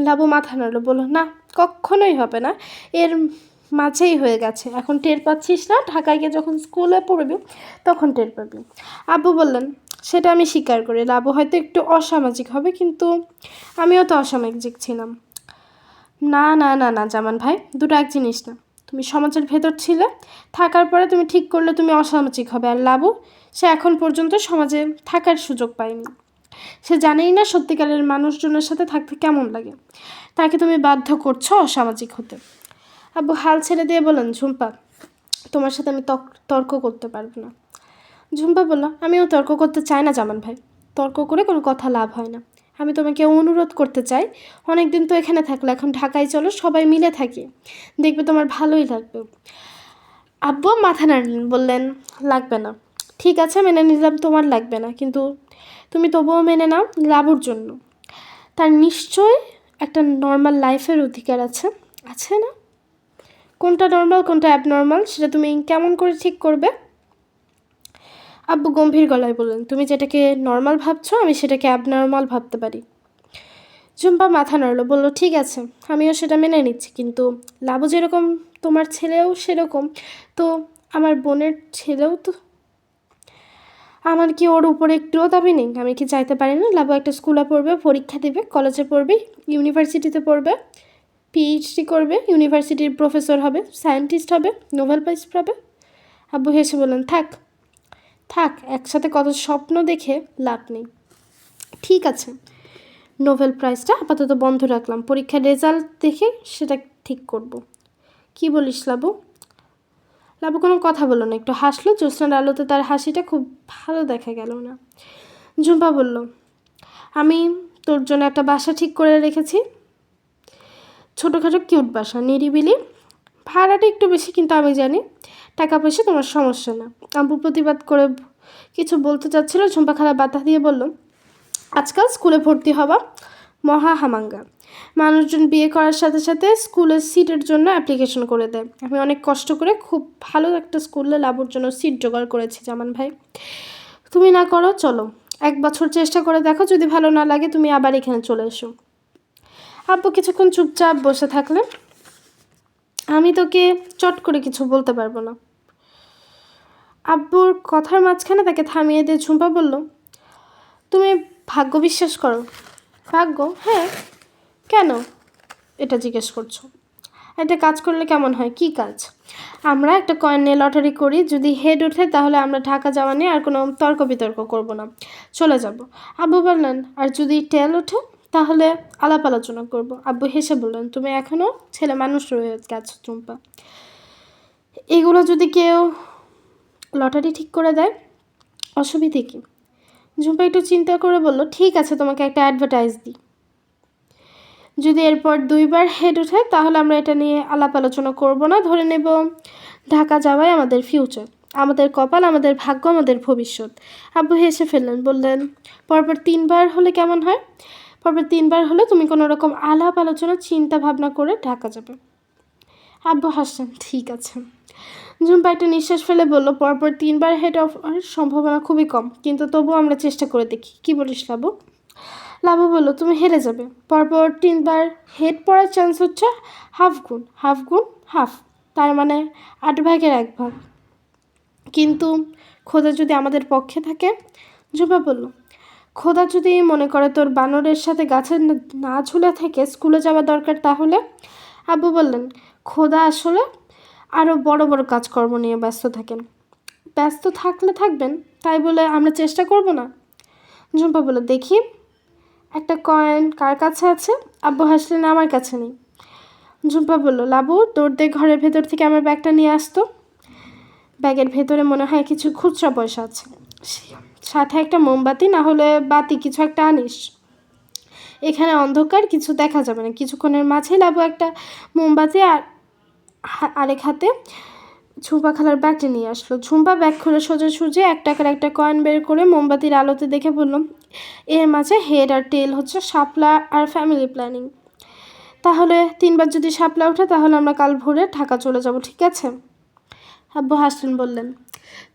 লাবু মাথা নাড়ল, বলল, না, কখনোই হবে না, এর মাঝেই হয়ে গেছে, এখন টের পাচ্ছিস না? ঢাকায় গিয়ে যখন স্কুলে পড়বি তখন টের পাবি। আব্বু বললেন, সেটা আমি স্বীকার করি, লাবু হয়তো একটু অসামাজিক হবে, কিন্তু আমিও তো অসামাজিক ছিলাম। না না না না জামান ভাই, দুটো এক জিনিস না। তুমি সমাজের ভেতর ছিলে, থাকার পরে তুমি ঠিক করলে তুমি অসামাজিক হবে। আর লাবু, সে এখন পর্যন্ত সমাজে থাকার সুযোগ পায়নি, সে জানেই না সত্যিকারের মানুষজনের সাথে থাকতে কেমন লাগে। তাকে তুমি বাধ্য করছো অসামাজিক হতে। আব্বু হাল ছেড়ে দিয়ে বলেন, ঝুম্পা, তোমার সাথে আমি তর্ক করতে পারবো না। ঝুম্পা বলল, আমিও তর্ক করতে চাই না জামান ভাই, তর্ক করে কোনো কথা লাভ হয় না। আমি তোমাকে অনুরোধ করতে চাই, অনেক দিন তো এখানে থাকলে, এখন ঢাকায় চলো, সবাই মিলে থাকি, দেখবে তোমার ভালোই লাগবে। আব্বু মাথা নাড়লেন, বললেন, লাগবে না। ঠিক আছে, মেনে নিলাম তোমার লাগবে না, কিন্তু তুমি তবুও মেনে নাও লাবুর জন্য। তার নিশ্চয় একটা নর্মাল লাইফের অধিকার আছে, আছে না? কোনটা নর্মাল কোনটা অ্যাবনর্মাল সেটা তুমি কেমন করে ঠিক করবে? আব্বু গম্ভীর গলায় বললেন, তুমি যেটাকে নর্মাল ভাবছো আমি সেটাকে অ্যাবনর্মাল ভাবতে পারি। ঝুম্পা মাথা নাড়ল, বলল, ঠিক আছে, আমিও সেটা মেনে নিচ্ছি, কিন্তু লাবু যেরকম তোমার ছেলেও সেরকম, তো আমার বোনের ছেলেও তো। আমার কি ওর উপরে একটুও দাবি নেই? আমি কি চাইতে পারি না লাবু একটা স্কুলে পড়বে, পরীক্ষা দেবে, কলেজে পড়বে, ইউনিভার্সিটিতে পড়বে? পিএইচডি করবে, ইউনিভার্সিটির প্রফেসর হবে, সায়েন্টিস্ট হবে, নোবেল প্রাইজ পাবে। আব্বু হেসে বললেন, থাক থাক, একসাথে কত স্বপ্ন দেখে লাভ নেই। ঠিক আছে, নোবেল প্রাইজটা আপাতত বন্ধ রাখলাম, পরীক্ষার রেজাল্ট দেখে সেটা ঠিক করব। কি বলিস লাবু? লাবু কোনো কথা বলল না, একটু হাসলো। জ্যোৎস্নার আলোতে তার হাসিটা খুব ভালো দেখা গেল না। ঝুম্পা বলল, আমি তোর জন্য একটা বাসা ঠিক করে রেখেছি, ছোটোখাটো কিউট বাসা, নিরিবিলি, ভাড়াটা একটু বেশি, কিন্তু আমি জানি টাকা পয়সা তোমার সমস্যা না। আব্বু প্রতিবাদ করে কিছু বলতে চাচ্ছিল, ঝুম্পা খালা বাধা দিয়ে বলল, আজকাল স্কুলে ভর্তি হওয়া মহা হামাঙ্গা, মানুষজন বিয়ে করার সাথে সাথে স্কুলের সিটের জন্য অ্যাপ্লিকেশন করে দেয়। আমি অনেক কষ্ট করে খুব ভালো একটা স্কুলে লাবুর জন্য সিট জোগাড় করেছি জামান ভাই, তুমি না করো, চলো 1 বছর চেষ্টা করে দেখো, যদি ভালো না লাগে তুমি আবার এখানে চলে এসো। আব্বু কিছুক্ষণ চুপচাপ বসে থাকলে, আমি তোকে চট করে কিছু বলতে পারবো না। আব্বুর কথার মাঝখানে তাকে থামিয়ে দিয়ে ঝুম্পা বলল, তুমি ভাগ্য বিশ্বাস করো? ভাগ্য? হ্যাঁ। কেন এটা জিজ্ঞেস করছো? একটা কাজ করলে কেমন হয়? কি কাজ? আমরা একটা কয়েন নিয়ে লটারি করি, যদি হেড ওঠে তাহলে আমরা ঢাকা যাওয়া নিয়ে আর কোনো তর্ক বিতর্ক করবো না, চলে যাব। আব্বু বললেন, আর যদি টেল ওঠে তাহলে আলাপ আলোচনা করবো। আব্বু হেসে বললেন, তুমি এখনও ছেলে মানুষ রয়ে গেছো ঝুম্পা, এগুলো যদি কেউ লটারি ঠিক করে দেয় অসুবিধে কি? ঝুম্পা একটু চিন্তা করে বলল, ঠিক আছে, তোমাকে একটা অ্যাডভার্টাইজ দিই, যদি এরপর 2বার হেড ওঠে তাহলে আমরা এটা নিয়ে আলাপ আলোচনা করবো না, ধরে নেব ঢাকা যাওয়াই আমাদের ফিউচার, আমাদের কপাল, আমাদের ভাগ্য, আমাদের ভবিষ্যৎ। আব্বু হেসে ফেললেন, বললেন, পরপর 3বার হলে কেমন হয়? পরপর 3বার হলে তুমি কোনো রকম আলাপ আলোচনা চিন্তা ভাবনা করে ঢাকা যাবে। আব্বু হাসলেন, ঠিক আছে। ঝুম্পা একটা নিঃশ্বাস ফেলে বলল, পরপর 3বার হেড হওয়ার সম্ভাবনা খুবই কম, কিন্তু তবুও আমরা চেষ্টা করে দেখি, কি বলিস লাবু? লাবু বলল, তুমি হেরে যাবে, পরপর 3বার হেড পড়ার চান্স হচ্ছে হাফ গুণ হাফ গুণ হাফ, তার মানে 8/1 কিন্তু খোদা যদি আমাদের পক্ষে থাকে? ঝুম্পা বলল, খোদা যদি মনে করে তোর বানরের সাথে গাছে না ঝুলে থেকে স্কুলে যাওয়া দরকার তাহলে? আব্বু বললেন, খোদা আসলে আরও বড় বড় কাজকর্ম নিয়ে ব্যস্ত থাকেন। ব্যস্ত থাকলে থাকবেন, তাই বলে আমরা চেষ্টা করব না? ঝুম্পা বলল, দেখি একটা কয়েন কার কাছে আছে? আব্বু হাসলেন, আমার কাছে নেই। ঝুম্পা বলল, লাবু দৌড় দিয়ে ঘরের ভেতর থেকে আমার ব্যাগটা নিয়ে আসতো, ব্যাগের ভেতরে মনে হয় কিছু খুচরা পয়সা আছে, সাথে একটা মোমবাতি না হলে বাতি কিছু একটা আনিস, এখানে অন্ধকার, কিছু দেখা যাবে না। কিছুক্ষণের মাঝে লাবু একটা মোমবাতি আর আরেক হাতে ঝুম্পা খালার ব্যাগটা নিয়ে আসলো। ঝুম্পা ব্যাগ খুলে সোজাসুজি 1 টাকার একটা কয়েন বের করে মোমবাতির আলোতে দেখে বলল, এর মাঝে হেড আর টেল হচ্ছে শাপলা আর ফ্যামিলি প্ল্যানিং, তাহলে 3বার যদি শাপলা ওঠে তাহলে আমরা কাল ভোরে ঢাকা চলে যাব, ঠিক আছে? আব্বু হাসলেন, বললেন,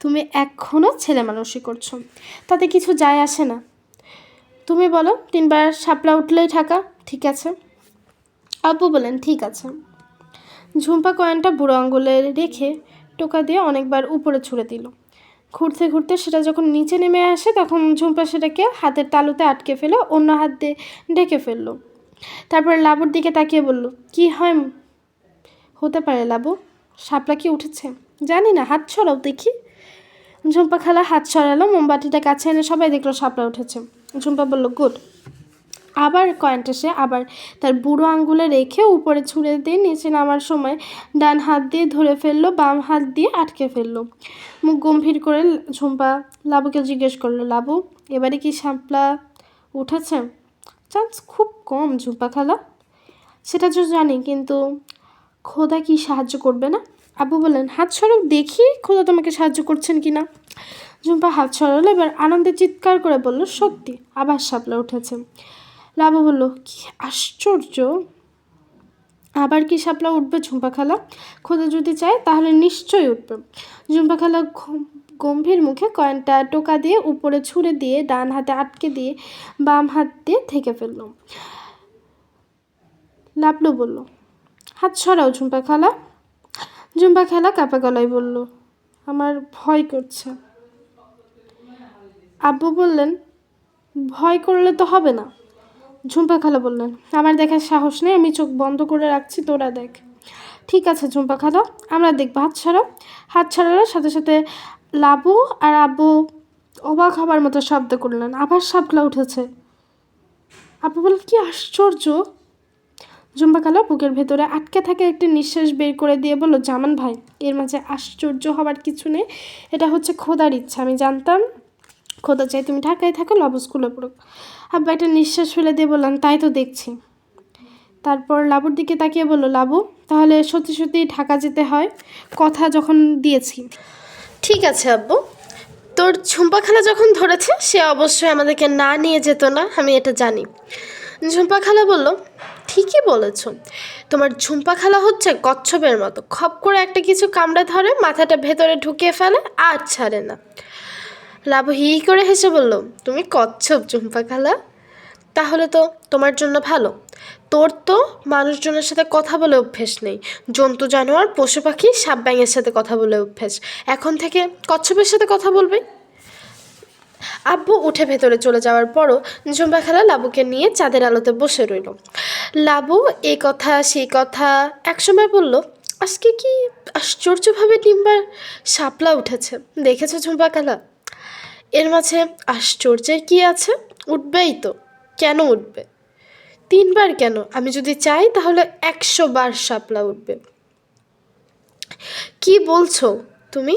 তুমি এখনও ছেলে মানুষই করছো, তাতে কিছু যায় আসে না। তুমি বলো 3বার শাপলা উঠলেই ঢাকা, ঠিক আছে? আব্বু বললেন, ঠিক আছে। ঝুম্পা কয়েনটা বুড়ো আঙুলে রেখে টোকা দিয়ে অনেকবার উপরে ছুঁড়ে দিল। ঘুরতে ঘুরতে সেটা যখন নিচে নেমে আসে তখন ঝুম্পা সেটাকে হাতের তালুতে আটকে ফেলে অন্য হাত দিয়ে ঢেকে ফেললো। তারপর লাবুর দিকে তাকিয়ে বলল, কি হয় হতে পারে লাবু? শাপলা কি উঠেছে? জানি না, হাত ছড়াও দেখি। ঝুম্পা খালা হাত সরালো, মোমবাতিটা কাছে এনে সবাই দেখলো শাপলা উঠেছে। ঝুম্পা বলল, গুড। আবার কয়েনটা সে আবার তার বুড়ো আঙ্গুলে রেখে উপরে ছুঁড়ে দিয়ে নিচে নামার সময় ডান হাত দিয়ে ধরে ফেললো, বাম হাত দিয়ে আটকে ফেললো। মুখ গম্ভীর করে ঝুম্পা লাবুকে জিজ্ঞেস করলো, লাবু এবারে কি শাপলা উঠেছে? চান্স খুব কম ঝুম্পা খালা। সেটা তো জানি, কিন্তু খোদা কি সাহায্য করবে না? আব্বু বললেন, হাত সরাও দেখি খোদা তোমাকে সাহায্য করছেন কি না। ঝুম্পা হাত সরালো, এবার আনন্দে চিৎকার করে বলল, সত্যি আবার শাপলা উঠেছে। লাবু বলল, কি আশ্চর্য, আবার কি শাপলা উঠবে ঝুম্পা খালা? খোদা যদি চায় তাহলে নিশ্চয়ই উঠবে। ঝুম্পা খালা গম্ভীর মুখে কয়েনটা টোকা দিয়ে উপরে ছুঁড়ে দিয়ে ডান হাতে আটকে দিয়ে বাম হাত দিয়ে থেকে ফেলল। লাবলু বলল, হাত সরাও ঝুম্পা খালা। ঝুম্পা খালা কাপা গলায় বলল, আমার ভয় করছে। আব্বু বললেন, ভয় করলে তো হবে না। ঝুম্পা খালা বললেন, আমার দেখার সাহস নেই, আমি চোখ বন্ধ করে রাখছি, তোরা দেখ। ঠিক আছে ঝুম্পা খালা, আমরা দেখবো, হাত ছাড়ো। হাত ছাড়ানোর সাথে সাথে লাবু আর আব্বু অবাক হবার মতো শব্দ করলেন, আবার শাপলা উঠেছে। আব্বু বললেন, কি আশ্চর্য। ঝুম্পা খালা বুকের ভেতরে আটকে থাকা একটি নিঃশ্বাস বের করে দিয়ে বলল, জামান ভাই, এর মাঝে আশ্চর্য হবার কিছু নেই, এটা হচ্ছে খোদার ইচ্ছা। আমি জানতাম খোদা চাই তুমি ঢাকায় থাকো, লাবু স্কুলে পড়ুক। আব্বা একটা নিঃশ্বাস ফেলে দিয়ে বললাম, তাই তো দেখছি। তারপর লাবুর দিকে তাকিয়ে বলল, লাবু, তাহলে সত্যি সত্যি ঢাকা যেতে হয়, কথা যখন দিয়েছি। ঠিক আছে আব্বু, তোর ঝুম্পা খালা যখন ধরেছে সে অবশ্যই আমাদেরকে না নিয়ে যেত না, আমি এটা জানি। ঝুম্পা খালা বলল, ঠিকই বলেছ, তোমার ঝুম্পা খালা হচ্ছে কচ্ছপের মতো, খপ করে একটা কিছু কামড়ে ধরে, মাথাটা ভেতরে ঢুকিয়ে ফেলে আর ছাড়ে না। লাবু হি করে হেসে বলল, তুমি কচ্ছপ ঝুম্পা খালা? তাহলে তো তোমার জন্য ভালো, তোর তো মানুষজনের সাথে কথা বলে অভ্যেস নেই, জন্তু জানোয়ার পশু পাখি সাপ ব্যাঙের সাথে কথা বলে অভ্যেস, এখন থেকে কচ্ছপের সাথে কথা বলবে। আব্বু উঠে ভেতরে চলে যাওয়ার পরও ঝুম্পা খালা লাবুকে নিয়ে চাঁদের আলোতে বসে রইল। লাবু এই কথা সেই কথা একসময় বলল, আজকে কি আশ্চর্যভাবে ডিম্বার শাপলা উঠেছে, দেখেছো ঝুম্পা খালা? এর মাঝে আশ্চর্যের কি আছে? উঠবেই তো, কেন উঠবে? 3 বার কেন? আমি যদি চাই তাহলে 100 বার শাপলা উঠবে। কি বলছো তুমি?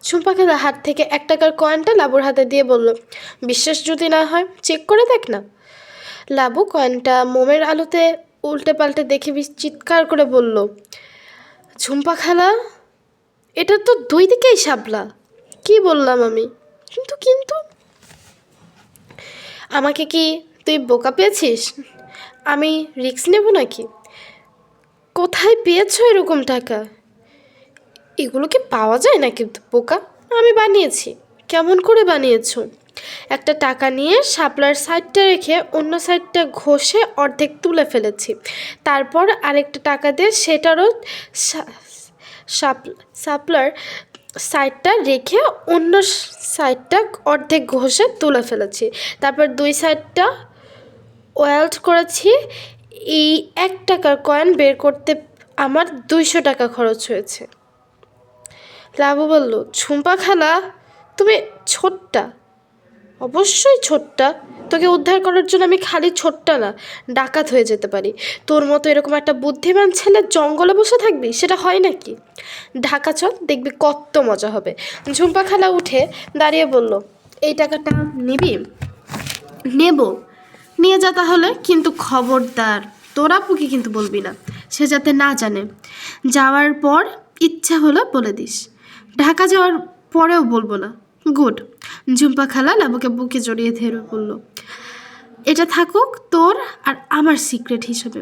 ঝুম্পা খালা হাত থেকে 1 টাকার কয়েনটা লাবুর হাতে দিয়ে বলল, বিশ্বাস যদি না হয় চেক করে দেখ না। লাবু কয়েনটা মোমের আলোতে উল্টে পাল্টে দেখে চিৎকার করে বলল, ঝুম্পা খালা, এটা তো 2 দিকেই শাপলা। কি বললাম আমি? কিন্তু কিন্তু আমাকে কি তুই বোকা পেয়েছিস? আমি রিস্ক নেব নাকি? কোথায় পেয়েছো এরকম টাকা? এগুলো কি পাওয়া যায় নাকি বোকা? আমি বানিয়েছি। কেমন করে বানিয়েছো? একটা টাকা নিয়ে শাপলার সাইডটা রেখে অন্য সাইডটা ঘষে অর্ধেক তুলে ফেলেছি, তারপর আরেকটা টাকা দিয়ে সেটারও শাপলার সাইডটা রেখে অন্য সাইডটা অর্ধেক ঘষে তুলে ফেলেছি, তারপর 2 সাইডটা ওয়েল্ড করেছি। এই 1 টাকার কয়েন বের করতে আমার 200 টাকা খরচ হয়েছে। লাবু বলল, ঝুম্পা খালা, তুমি ছোট্টা, অবশ্যই ছোট্টা, তোকে উদ্ধার করার জন্য আমি খালি ছোট্টা না, ডাকাত হয়ে যেতে পারি। তোর মতো এরকম একটা বুদ্ধিমান ছেলে জঙ্গলে বসে থাকবি, সেটা হয় নাকি? ঢাকা চল, দেখবি কত মজা হবে। ঝুম্পা খালা উঠে দাঁড়িয়ে বলল, এই টাকাটা নিবি? নেব, নিয়ে যা তাহলে, কিন্তু খবরদার তোরা পুকি কিন্তু বলবি না, সে যাতে না জানে। যাওয়ার পর ইচ্ছা হলো বলে দিস, ঢাকা যাওয়ার পরেও বলবো না। গুড। ঝুম্পা খালা লাবুকে বুকে জড়িয়ে ধরে বলল, এটা থাকুক তোর আর আমার সিক্রেট হিসেবে।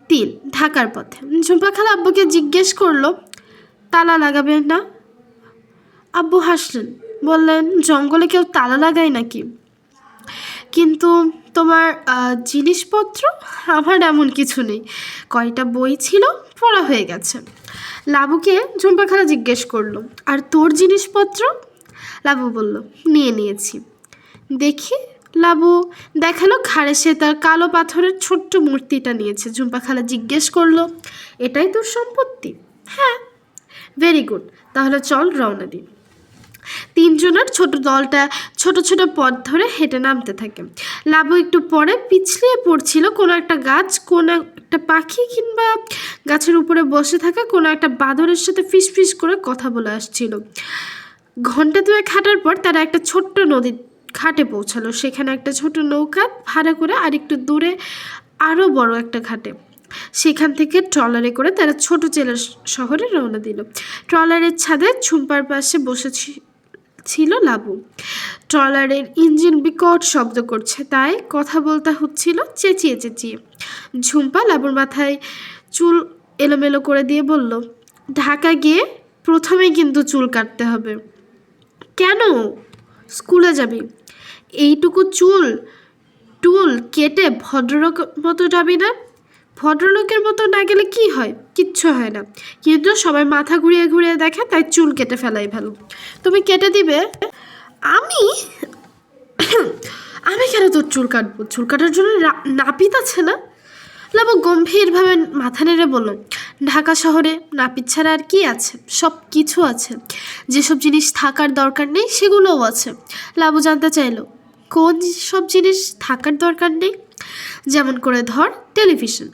3 ঢাকার পথে ঝুম্পা খালা আব্বুকে জিজ্ঞেস করলো, তালা লাগাবে না? আব্বু হাসলেন, বললেন, জঙ্গলে কেউ তালা লাগায় নাকি? কিন্তু তোমার জিনিসপত্র? আমার এমন কিছু নেই, কয়টা বই ছিল, পড়া হয়ে গেছে। লাবুকে ঝুম্পা খালা জিজ্ঞেস করলো, আর তোর জিনিসপত্র? লাবু বলল, নিয়েছি। দেখি। লাবু দেখালো ঘাড়ে সে তার কালো পাথরের ছোট্ট মূর্তিটা নিয়েছে। ঝুম্পা খালা জিজ্ঞেস করলো, এটাই তোর সম্পত্তি? হ্যাঁ। ভেরি গুড, তাহলে চল রওনা দিই। 3 জনের ছোট দলটা ছোট ছোট পথ ধরে হেঁটে নামতে থাকে। লাবু একটু পরে পিছলিয়ে পড়ছিল কোনো একটা গাছ, কোনো একটা পাখি কিংবা গাছের উপরে বসে থাকা কোনো একটা বাদরের সাথে ফিসফিস করে কথা বলে আসছিল। ঘন্টা 2 হাঁটার পর তারা একটা ছোট্ট নদীর ঘাটে পৌঁছালো। সেখানে একটা ছোট নৌকা ভাড়া করে আরেকটু দূরে আরও বড় একটা ঘাটে, সেখান থেকে ট্রলারে করে তারা ছোট জেলা শহরে রওনা দিল। ট্রলারের ছাদে ঝুম্পার পাশে ছিল লাবু। ট্রলারের ইঞ্জিন বিকট শব্দ করছে, তাই কথা বলতে হচ্ছিল চেঁচিয়ে চেঁচিয়ে। ঝুম্পা লাবুর মাথায় চুল এলোমেলো করে দিয়ে বলল, ঢাকা গিয়ে প্রথমেই কিন্তু চুল কাটতে হবে। কেন? স্কুলে যাবি, এইটুকু টুল কেটে ভদ্রলোকের মতো যাবি না? ভদ্রলোকের মতো না গেলে কি হয়? কিচ্ছু হয় না, কিন্তু সবাই মাথা ঘুরিয়ে ঘুরিয়ে দেখে, তাই চুল কেটে ফেলাই ভালো। তুমি কেটে দিবে? আমি আমি কেন তোর চুল কাটবো? চুল কাটার জন্য নাপিত আছে না? লাবু গম্ভীরভাবে মাথা নেড়ে বলল, ঢাকা শহরে নাপিত ছাড়া আর কি আছে? সব কিছু আছে। যেসব জিনিস থাকার দরকার নেই সেগুলোও আছে। লাবু জানতে চাইলো, কোন সব জিনিস থাকার দরকার নেই? যেমন করে ধর টেলিভিশন।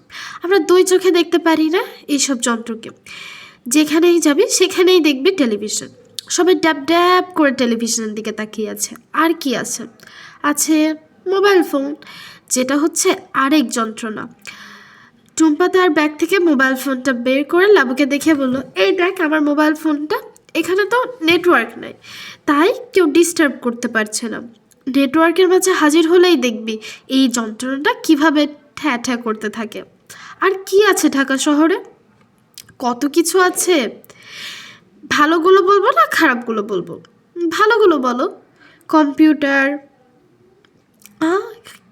আমরা দুই চোখে দেখতে পারি না এইসব যন্ত্রকে। যেখানেই যাবি সেখানেই দেখবি টেলিভিশন। সবাই ড্যাব ড্যাব করে টেলিভিশনের দিকে তাকিয়ে আছে। আর কি আছে? আছে মোবাইল ফোন, যেটা হচ্ছে আরেক যন্ত্রণা। টুম্পা তার ব্যাগ থেকে মোবাইল ফোনটা বের করে লাবুকে দেখে বলল, এই দেখ আমার মোবাইল ফোনটা। এখানে তো নেটওয়ার্ক নাই, তাই কেউ ডিস্টার্ব করতে পারছে না। নেটওয়ার্কের মাঝে হাজির হলেই দেখবি এই যন্ত্রণাটা কিভাবে ঠ্যা ঠ্যা করতে থাকে। আর কি আছে ঢাকা শহরে? কত কিছু আছে। ভালোগুলো বলবো না খারাপগুলো বলবো? ভালোগুলো বলো। কম্পিউটার।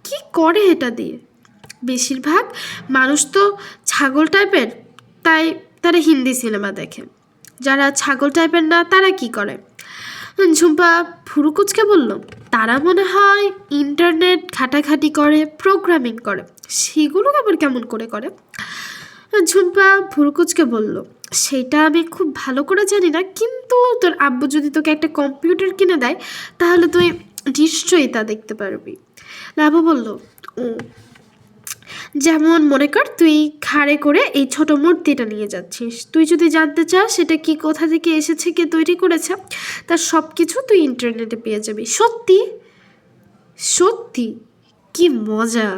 কি করে এটা দিয়ে? বেশিরভাগ মানুষ তো ছাগল টাইপের, তাই তারা হিন্দি সিনেমা দেখে। যারা ছাগল টাইপের না তারা কি করে? ঝুম্পা ফুরুকুচকে বলল, তারা মনে হয় ইন্টারনেট ঘাটাঘাটি করে, প্রোগ্রামিং করে। সেগুলো আবার কেমন করে করে? ঝুম্পা ভুরুকুচকে বলল, সেটা আমি খুব ভালো করে জানি না, কিন্তু তোর আব্বু যদি তোকে একটা কম্পিউটার কিনে দেয় তাহলে তুই নিশ্চয়ই তা দেখতে পারবি। লাবু বলল, ও, যেমন মনে কর তুই ঘাড়ে করে এই ছোট মূর্তিটা নিয়ে যাচ্ছিস। তুই যদি জানতে চাস সেটা কি, কোথা থেকে এসেছে, কে তৈরি করেছে, তার সব কিছু তুই ইন্টারনেটে পেয়ে যাবি। সত্যি সত্যি, কি মজা।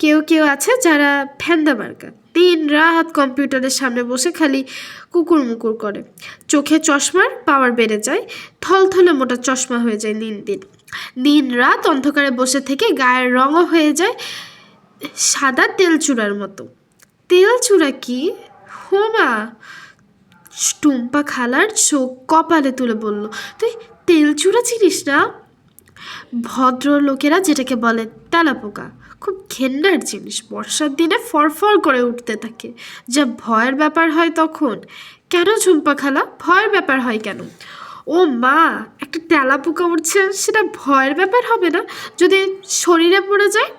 কেউ কেউ আছে যারা ফ্যান্দা মার্কা, দিন রাত কম্পিউটারের সামনে বসে খালি কুকুর মুকুর করে। চোখে চশমার পাওয়ার বেড়ে যায়, থলথলে মোটা চশমা হয়ে যায় দিন দিন। দিন রাত অন্ধকারে বসে থেকে গায়ের রঙও হয়ে যায় সাদা তেলচূড়ার মতো। তেলচূড়া কি? হোমা! টুম্পা খালার চোখ কপালে তুলে বলল, তুই তেলচূড়া চিনিস না? ভদ্রলোকেরা যেটাকে বলে তেলাপোকা, খুব ঘেন্নার জিনিস। বর্ষার দিনে ফরফর করে উঠতে থাকে, যা ভয়ের ব্যাপার হয় তখন। কেন ঝুম্পা খালা, ভয়ের ব্যাপার হয় কেন? ও মা, একটা তেলাপোকা উঠছে, সেটা ভয়ের ব্যাপার হবে না যদি শরীরে পড়ে যায়?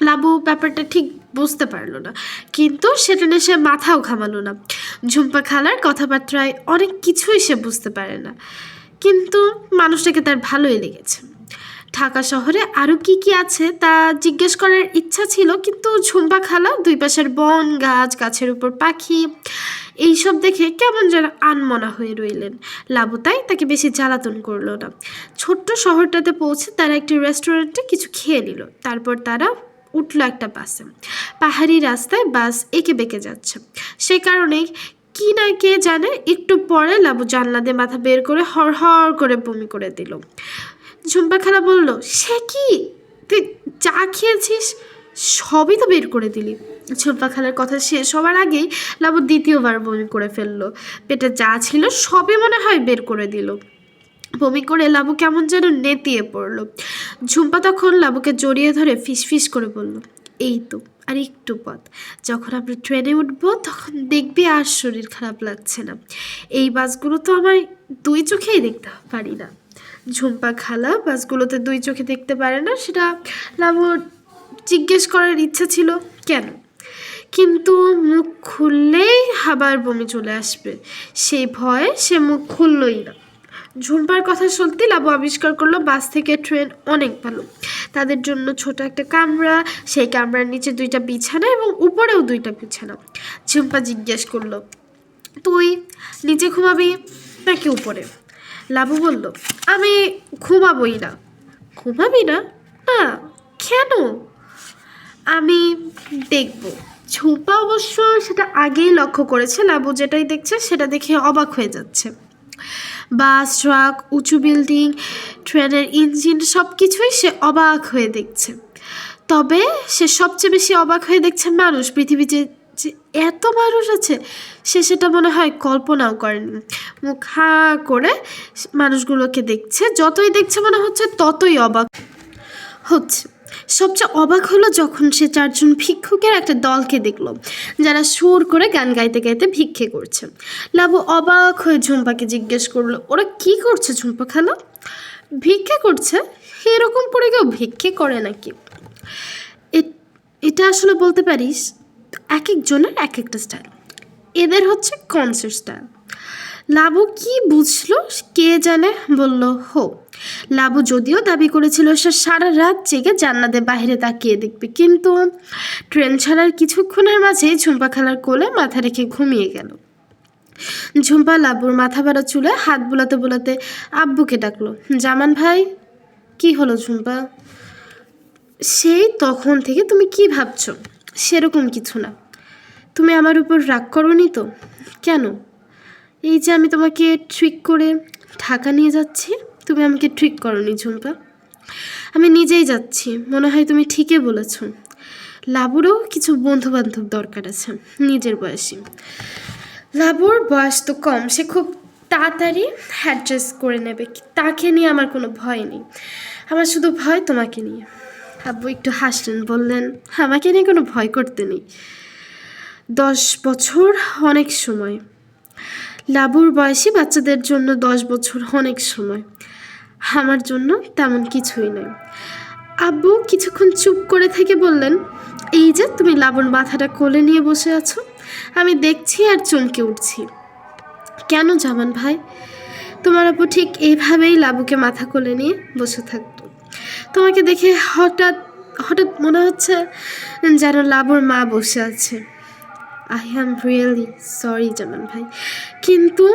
লাবু ব্যাপারটা ঠিক বুঝতে পারলো না, কিন্তু সেটা নিয়ে সে মাথাও ঘামালো না। ঝুম্পা খালার কথাবার্তায় অনেক কিছুই সে বুঝতে পারে না, কিন্তু মানুষটাকে তার ভালোই লেগেছে। ঢাকা শহরে আরও কি কি আছে তা জিজ্ঞেস করার ইচ্ছা ছিল, কিন্তু ঝুম্পা খালা দুই পাশের বন, গাছ, গাছের উপর পাখি, এইসব দেখে কেমন যেন আনমনা হয়ে রইলেন। লাবু তাই তাকে বেশি জ্বালাতন করলো না। ছোট্ট শহরটাতে পৌঁছে তারা একটি রেস্টুরেন্টে কিছু খেয়ে নিল। তারপর তারা উঠল একটা বাসে। পাহাড়ি রাস্তায় বাস এঁকে বেঁকে যাচ্ছে, সে কারণেই কি না কে জানে একটু পরে লাবু জানলা দিয়ে মাথা বের করে হড়হড় করে বমি করে দিল। ঝুম্পা খালা বলল, সে কি, তুই চা খেয়েছিস, সবই তো বের করে দিলি। ঝুম্পা খালার কথা শেষ হওয়ার আগেই লাবু দ্বিতীয়বার বমি করে ফেললো। পেটে যা ছিল সবই মনে হয় বের করে দিল। বমি করে লাবু কেমন যেন নেতিয়ে পড়ল। ঝুম্পা তখন লাবুকে জড়িয়ে ধরে ফিসফিস করে বলল, এই তো আর একটু পথ, যখন আমরা ট্রেনে উঠবো তখন দেখবি আর শরীর খারাপ লাগছে না। এই বাসগুলো তো আমার দুই চোখেই দেখতে পারি না। ঝুম্পা খালা বাসগুলোতে দুই চোখে দেখতে পারে না, সেটা লাবুর জিজ্ঞেস করার ইচ্ছা ছিল কেন, কিন্তু মুখ খুললেই আবার বমি চলে আসবে, সেই ভয়ে সে মুখ খুললই না। ঝুম্পার কথা সত্যি লাবু আবিষ্কার করলো বাস থেকে ট্রেন অনেক ভালো। তাদের জন্য ছোট একটা কামরা, সেই কামরার নিচে দুইটা বিছানা এবং উপরেও দুইটা বিছানা। ঝুম্পা জিজ্ঞেস করলো, তুই নিচে ঘুমাবি নাকি উপরে? লাবু বলল, আমি ঘুমাবই না। ঘুমাবি না? না, কেন? আমি দেখব। ঝুম্পা অবশ্য সেটা আগেই লক্ষ্য করেছে, লাবু যেটাই দেখছে সেটা দেখে অবাক হয়ে যাচ্ছে। বাস, ট্রাক, উঁচু বিল্ডিং, ট্রেনের ইঞ্জিন, সব কিছুই সে অবাক হয়ে দেখছে। তবে সে সবচেয়ে বেশি অবাক হয়ে দেখছে মানুষ। পৃথিবীতে যে এত মানুষ আছে সে সেটা মনে হয় কল্পনাও করেনি। মুখ হাঁ করে মানুষগুলোকে দেখছে, যতই দেখছে মনে হচ্ছে ততই অবাক হচ্ছে। সবচেয়ে অবাক হলো যখন সে চারজন ভিক্ষুকের একটা দলকে দেখলো, যারা সুর করে গান গাইতে গাইতে ভিক্ষে করছে। লাবু অবাক হয়ে ঝুম্পাকে জিজ্ঞেস করলো, ওরা কি করছে ঝুম্পা খালা? ভিক্ষে করছে? এরকম পড়ে কেউ ভিক্ষে করে নাকি? এটা আসলে বলতে পারিস এক একজনের এক একটা স্টাইল। এদের হচ্ছে কনসার্ট স্টাইল। লাবু কি বুঝলো কে জানে, বলল হো। লাবু যদিও দাবি করেছিল সে সারা রাত জেগে জান্নাতের বাইরে তাকিয়ে দেখবে, কিন্তু ট্রেন ছাড়ার কিছুক্ষণের মাঝেই ঝুম্পা খালার কোলে মাথা রেখে ঘুমিয়ে গেল। ঝুম্পা লাবুর মাথা ভরা চুলে হাত বোলাতে বোলাতে আব্বুকে ডাকলো, জামান ভাই। কি হলো ঝুম্পা? সেই তখন থেকে তুমি কি ভাবছো? সেরকম কিছু না। তুমি আমার উপর রাগ করোনি তো? কেন? এই যে আমি তোমাকে ট্রিক করে ঢাকা নিয়ে যাচ্ছি, তুমি আমাকে ট্রিক করোনি ঝুম্পা। আমি নিজেই যাচ্ছি, মনে হয় তুমি ঠিকই বলেছ। লাবুরও কিছু বন্ধু বান্ধব দরকার আছে নিজের বয়সী। লাবুর বয়স তো কম, সে খুব তাড়াতাড়ি অ্যাডজাস্ট করে নেবে, তাকে নিয়ে আমার কোনো ভয় নেই। আমার শুধু ভয় তোমাকে নিয়ে। আব্বু একটু হাসলেন, বললেন, আমাকে নিয়ে কোনো ভয় করতে নেই। 10 বছর অনেক সময়। লাবুর বয়সী বাচ্চাদের জন্য 10 বছর অনেক সময়, আমার জন্য তেমন কিছুই নয়। আব্বু কিছুক্ষণ চুপ করে থেকে বললেন, এই যে তুমি লাবুর মাথাটা কোলে নিয়ে বসে আছো, আমি দেখছি আর চমকে উঠছি। কেন জামান ভাই? তোমার আব্বু ঠিক এইভাবেই লাবুকে মাথা কোলে নিয়ে বসে থাকতো। তোমাকে দেখে হঠাৎ হঠাৎ মনে হচ্ছে যেন লাবুর মা বসে আছে। আই অ্যাম রিয়েলি সরি জামান ভাই, কিন্তু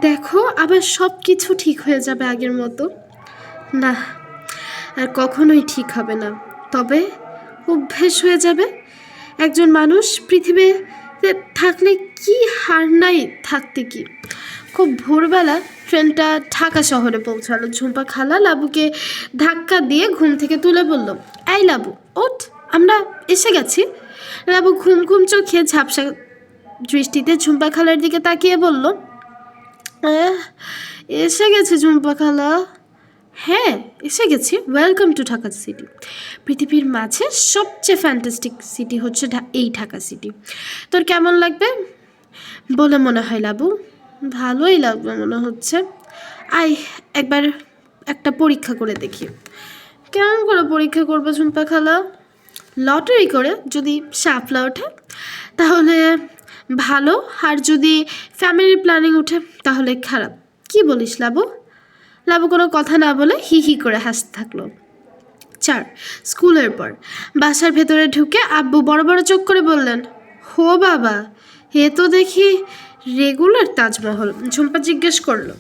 দেখো আবার সব কিছু ঠিক হয়ে যাবে আগের মতো। না, আর কখনোই ঠিক হবে না, তবে অভ্যেস হয়ে যাবে। একজন মানুষ পৃথিবীতে থাকলে কি হার নাই থাকতে কি। খুব ভোরবেলা ট্রেনটা ঢাকা শহরে পৌঁছালো। ঝুম্পা খালা লাবুকে ধাক্কা দিয়ে ঘুম থেকে তুলে বলল, এই লাবু ওঠ, আমরা এসে গেছি। লাবু ঘুম ঘুম চোখে ঝাপসা দৃষ্টিতে ঝুম্পা খালার দিকে তাকিয়ে বলল, এসে গেছে ঝুম্পা খালা। হ্যাঁ এসে গেছি, ওয়েলকাম টু ঢাকা সিটি। পৃথিবীর মাঝে সবচেয়ে ফ্যান্টাস্টিক সিটি হচ্ছে এই ঢাকা সিটি। তোর কেমন লাগবে বলে মনে হয় লাবু? ভালোই লাগবে মনে হচ্ছে। আয় একবার একটা পরীক্ষা করে দেখি। কেমন করে পরীক্ষা করবো ঝুম্পা খালা? লটারি করে, যদি শাপলা ওঠে তাহলে ভালো, আর যদি ফ্যামিলি প্ল্যানিং উঠে তাহলে খারাপ। কি বলিস লাবু? লাবু কোনো কথা না বলে হি হি করে হাসতে থাকলো। 4 স্কুলের পর বাসার ভেতরে ঢুকে আব্বু বড় বড় চোখ করে বললেন, হো বাবা, এ তো দেখি রেগুলার তাজমহল। ঝুম্পা জিজ্ঞেস করলো,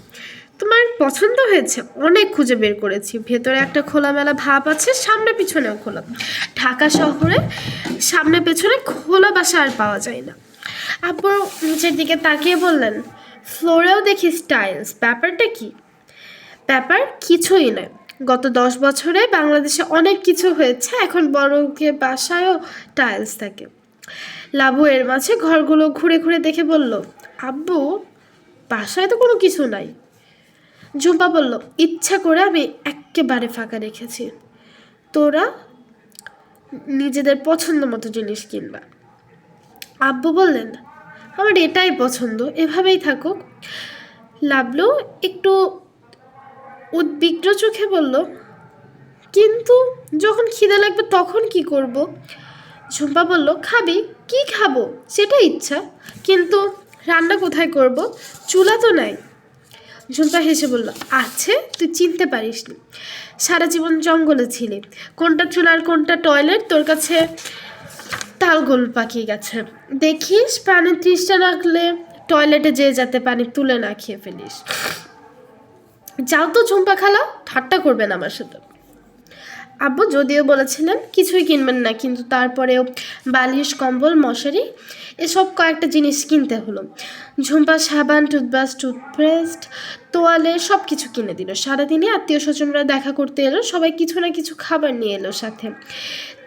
তোমার পছন্দ হয়েছে? অনেক খুঁজে বের করেছি, ভেতরে একটা খোলামেলা ভাব আছে, সামনে পিছনেও খোলা। ঢাকা শহরে সামনে পেছনে খোলা বাসা আর পাওয়া যায় না। আব্বু নিচের দিকে তাকিয়ে বললেন, ফ্লোরেও দেখি টাইলস, ব্যাপারটা কি? ব্যাপার কিছুই নয়, গত 10 বছরে বাংলাদেশে অনেক কিছু হয়েছে, এখন বড়কে বাসায়ও টাইলস থাকে। লাবু এর মাঝে ঘরগুলো ঘুরে ঘুরে দেখে বলল, আব্বু বাসায় তো কোনো কিছু নাই। ঝুম্পা বলল, ইচ্ছা করে আমি একেবারে ফাঁকা রেখেছি, তোরা নিজেদের পছন্দ মতো জিনিস কিনবা। আব্বু বললেন, আমার এটাই পছন্দ, এভাবেই থাকুক। লাবলু একটু উদ্বিগ্ন চোখে বলল, কিন্তু যখন খিদে লাগবে তখন কি করব? ঝুম্পা বলল, খাবি, কি খাবো সেটা ইচ্ছা, কিন্তু রান্না কোথায় করব? চুলা তো নাই। ঝুম্পা হেসে বলল, আছে, তুই চিনতে পারিসনি, সারা জীবন জঙ্গলে ছিলি, কোনটা চুলা আর কোনটা টয়লেট তোর কাছে তালগোল পাকিয়ে গেছে। দেখিস পানির তৃষ্ণা লাগলে টয়লেটে যেয়ে যাতে পানি তুলে না খেয়ে ফেলিস। যাও তো ঝুম্পা খালা, ঠাট্টা করবেন আমার সাথে। আব্বু যদিও বলেছিলেন কিছুই কিনবেন না, কিন্তু তারপরেও বালিশ, কম্বল, মশারি এসব কয়েকটা জিনিস কিনতে হলো। ঝুম্পা সাবান, টুথব্রাশ, টুথপেস্ট, তোয়ালে সব কিছু কিনে দিল। সারাদিনে আত্মীয় স্বজনরা দেখা করতে এলো, সবাই কিছু না কিছু খাবার নিয়ে এলো সাথে,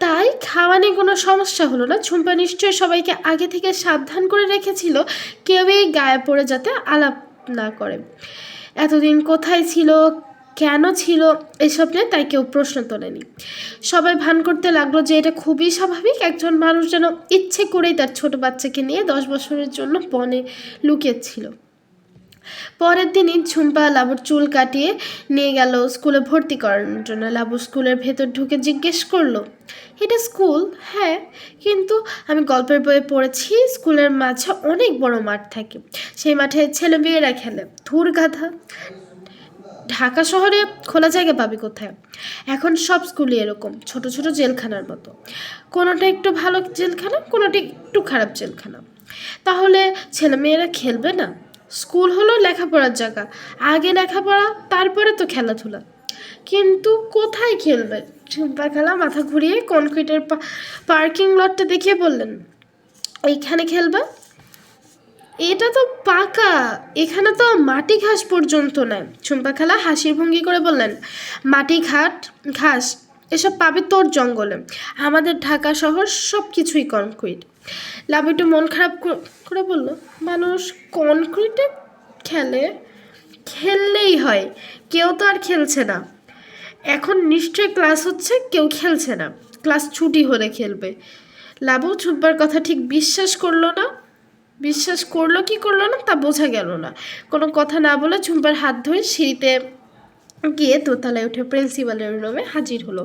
তাই খাওয়া নিয়ে কোনো সমস্যা হলো না। ঝুম্পা নিশ্চয়ই সবাইকে আগে থেকে সাবধান করে রেখেছিল কেউই গায়ে পড়ে যাতে আলাপ না করে। এতদিন কোথায় ছিল, কেন ছিল, এসব নিয়ে তাই কেউ প্রশ্ন তোলেনি। সবাই ভান করতে লাগলো যে এটা খুবই স্বাভাবিক, একজন মানুষ যেন ইচ্ছে করেই তার ছোট বাচ্চাকে নিয়ে 10 বছরের জন্য বনে লুকিয়েছিল। পরের দিনই ঝুম্পা লাবুর চুল কাটিয়ে নিয়ে গেল স্কুলে ভর্তি করানোর জন্য। লাবু স্কুলের ভেতর ঢুকে জিজ্ঞেস করলো, এটা স্কুল? হ্যাঁ, কিন্তু আমি গল্পের বইয়ে পড়েছি স্কুলের মাঝে অনেক বড় মাঠ থাকে, সেই মাঠে ছেলে মেয়েরা খেলে। ধুর গাধা, ঢাকা শহরে খোলা জায়গা পাবি কোথায়? এখন সব স্কুলই এরকম ছোট ছোট জেলখানার মতো, কোনোটা একটু ভালো জেলখানা, কোনোটা একটু খারাপ জেলখানা। তাহলে ছেলেমেয়েরা খেলবে না? স্কুল হলো লেখাপড়ার জায়গা, আগে লেখাপড়া তারপরে তো খেলাধুলা। কিন্তু কোথায় খেলবে? ঝুম্পা খালা মাথা ঘুরিয়ে কনক্রিটের পার্কিং লটটা দেখিয়ে বললেন, এইখানে খেলবে? এটা তো পাকা, এখানে তো মাটি ঘাস পর্যন্ত নয়। ঝুম্পা খালা হাসির ভঙ্গি করে বললেন, মাটি ঘাস এসব পাবে তোর জঙ্গলে, আমাদের ঢাকা শহর সব কিছুই কনক্রিট। লাভ একটু মন খারাপ করে বলল, মানুষ কনক্রিটে খেললেই হয়, কেউ তো আর খেলছে না। এখন নিশ্চয়ই ক্লাস হচ্ছে, কেউ খেলছে না, ক্লাস ছুটি হলে খেলবে। লাবু ঝুম্পার কথা ঠিক বিশ্বাস করলো কি করলো না তা বোঝা গেল না। কোনো কথা না বলে ঝুম্পার হাত ধরে সিঁড়িতে গিয়ে দোতলায় উঠে প্রিন্সিপালের রুমে হাজির হলো।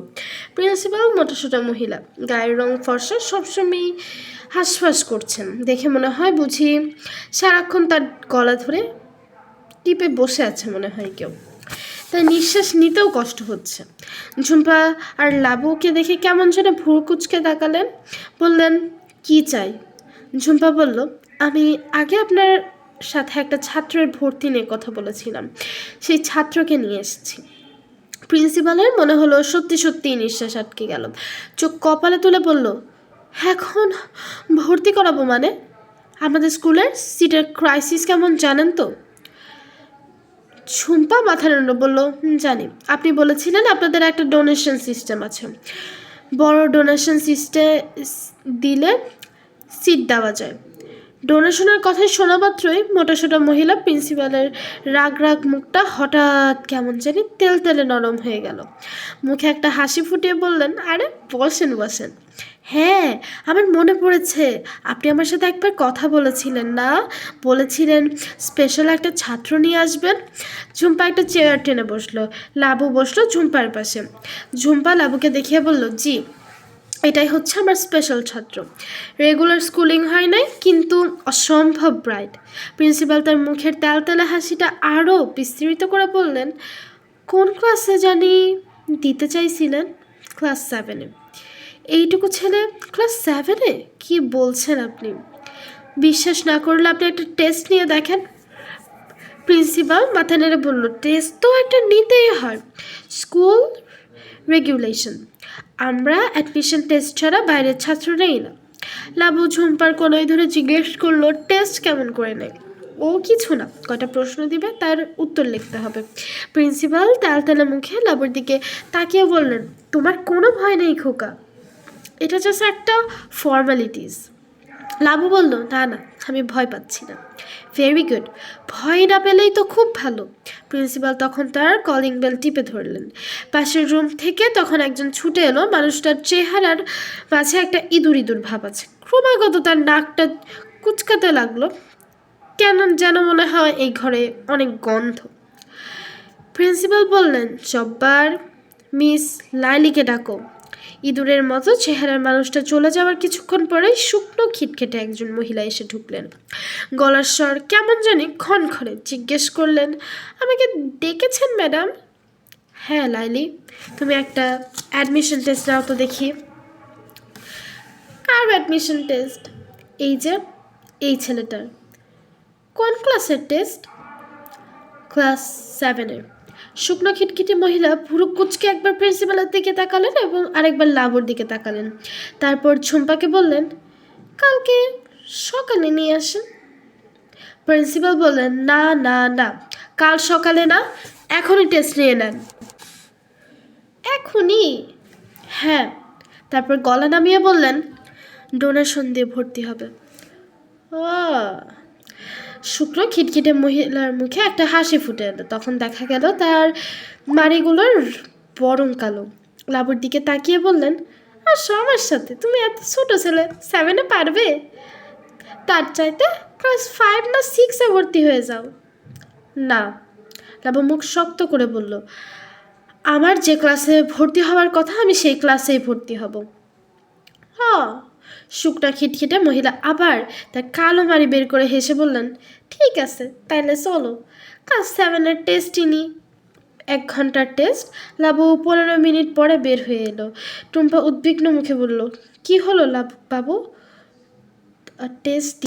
প্রিন্সিপাল মোটাসোটা মহিলা, গায়ের রং ফর্সা, সবসময় হাঁসফাঁস করছেন, দেখে মনে হয় বুঝি সারাক্ষণ তার গলা ধরে টিপে বসে আছে মনে হয় কেউ, তাই নিঃশ্বাস নিতেও কষ্ট হচ্ছে। ঝুম্পা আর লাবুকে দেখে কেমন যেন ভুরু কুচকে তাকালেন, বললেন, কি চাই? ঝুম্পা বলল, আমি আগে আপনার সাথে একটা ছাত্রের ভর্তি নিয়ে কথা বলেছিলাম, সেই ছাত্রকে নিয়ে এসেছি। প্রিন্সিপালের মনে হলো সত্যি সত্যিই নিঃশ্বাস আটকে গেল, চোখ কপালে তুলে বলল, এখন ভর্তি করাবো মানে? আমাদের স্কুলের সিটের ক্রাইসিস কেমন জানেন তো? ঝুম্পা মাথা নাড়ল, বলল, জানি। আপনি বলেছিলেন আপনাদের একটা ডোনেশন সিস্টেম আছে, বড় ডোনেশন দিলে সিট দেওয়া যায়। ডোনেশনের কথা শোনা মাত্রই মোটাসোটা মহিলা প্রিন্সিপালের রাগ মুখটা হঠাৎ কেমন জানি তেলে নরম হয়ে গেল। মুখে একটা হাসি ফুটিয়ে বললেন, আরে বসেন। হ্যাঁ, আমার মনে পড়েছে, আপনি আমার সাথে একবার কথা বলেছিলেন না? বলেছিলেন স্পেশাল একটা ছাত্র নিয়ে আসবেন। ঝুম্পা একটা চেয়ার টেনে বসলো, লাবু বসলো ঝুম্পার পাশে। ঝুম্পা লাবুকে দেখিয়ে বলল, জি, এটাই হচ্ছে আমার স্পেশাল ছাত্র, রেগুলার স্কুলিং হয় নাই কিন্তু অসম্ভব ব্রাইট। প্রিন্সিপাল তার মুখের তেলতেলে হাসিটা আরও বিস্তৃত করে বললেন, কোন ক্লাসে জানি দিতে চাইছিলেন? ক্লাস 7-এ। এইটুকু ছেলে ক্লাস 7-এ? কি বলছেন আপনি? বিশ্বাস না করলে আপনি একটা টেস্ট নিয়ে দেখেন। প্রিন্সিপাল মাথা নেড়ে বলল, টেস্ট তো একটা নিতেই হয়, স্কুল রেগুলেশন, আমরা অ্যাডমিশন টেস্ট ছাড়া বাইরের ছাত্র নেই না। লাবু ঝুম্পার কোনোই ধরে জিজ্ঞেস করলো, টেস্ট কেমন করে নেয়? ও কিছু না, কটা প্রশ্ন দিবে, তার উত্তর লিখতে হবে। প্রিন্সিপাল তালতালা মুখে লাবুর দিকে তাকিয়ে বললেন, তোমার কোনো ভয় নেই খোকা, এটা জাস্ট একটা ফর্মালিটিস। লাবু বলল, না আমি ভয় পাচ্ছি না। ভেরি গুড, ভয় না পেলেই তো খুব ভালো। প্রিন্সিপাল তখন তার কলিং বেল টিপে ধরলেন। পাশের রুম থেকে তখন একজন ছুটে এলো। মানুষটার চেহারার মাঝে একটা ইঁদুর ভাব আছে, ক্রমাগত তার নাকটা কুচকাতে লাগলো, কেন যেন মনে হয় এই ঘরে অনেক গন্ধ। প্রিন্সিপাল বললেন, জব্বার, মিস লাইলিকে ডাকো। ইঁদুরের মতো চেহারার মানুষটা চলে যাওয়ার কিছুক্ষণ পরেই শুকনো খিটখেটে একজন মহিলা এসে ঢুকলেন। গলার স্বর কেমন জানি খনখনে। জিজ্ঞেস করলেন, আমাকে ডেকেছেন ম্যাডাম? হ্যাঁ লাইলি, তুমি একটা অ্যাডমিশন টেস্ট নাও তো দেখি। কার অ্যাডমিশন টেস্ট? এই যে এই ছেলেটার। কোন ক্লাসের টেস্ট? ক্লাস 7-এর। শুকনো খিটখিটে মহিলা ভুরু কুচকে একবার প্রিন্সিপালের দিকে তাকালেন এবং আরেকবার লাবুর দিকে তাকালেন, তারপর ঝুম্পাকে বললেন, কালকে সকালে নিয়ে আসেন। প্রিন্সিপাল বললেন, না কাল সকালে না, এখনই টেস্ট নিয়ে নেন। এখনই? হ্যাঁ। তারপর গলা নামিয়ে বললেন, ডোনেশন দিয়ে ভর্তি হবে। ও। শুকনো খিটখিটে মহিলার মুখে একটা হাসি ফুটে এলো। তখন দেখা গেল তার মাড়িগুলোর বরং কালো। লাবুর দিকে তাকিয়ে বললেন, আসো আমার সাথে, তুমি এত ছোটো ছেলে, 7-এ পারবে? তার চাইতে ক্লাস 5 না 6-এ ভর্তি হয়ে যাও। না। লাবু মুখ শক্ত করে বলল, আমার যে ক্লাসে ভর্তি হওয়ার কথা আমি সেই ক্লাসেই ভর্তি হব। হ। শুকনা খিটখিটে মহিলা আবার তার কালো মারি বের করে হেসে বললেন, ঠিক আছে তাইলে চলো ক্লাস 7-এর টেস্টই নিই। 1 ঘন্টার টেস্ট। লাবু 15 মিনিট পরে বের হয়ে এলো। টুম্পা উদ্বিগ্ন মুখে বলল, কি হলো বাবু? টেস্ট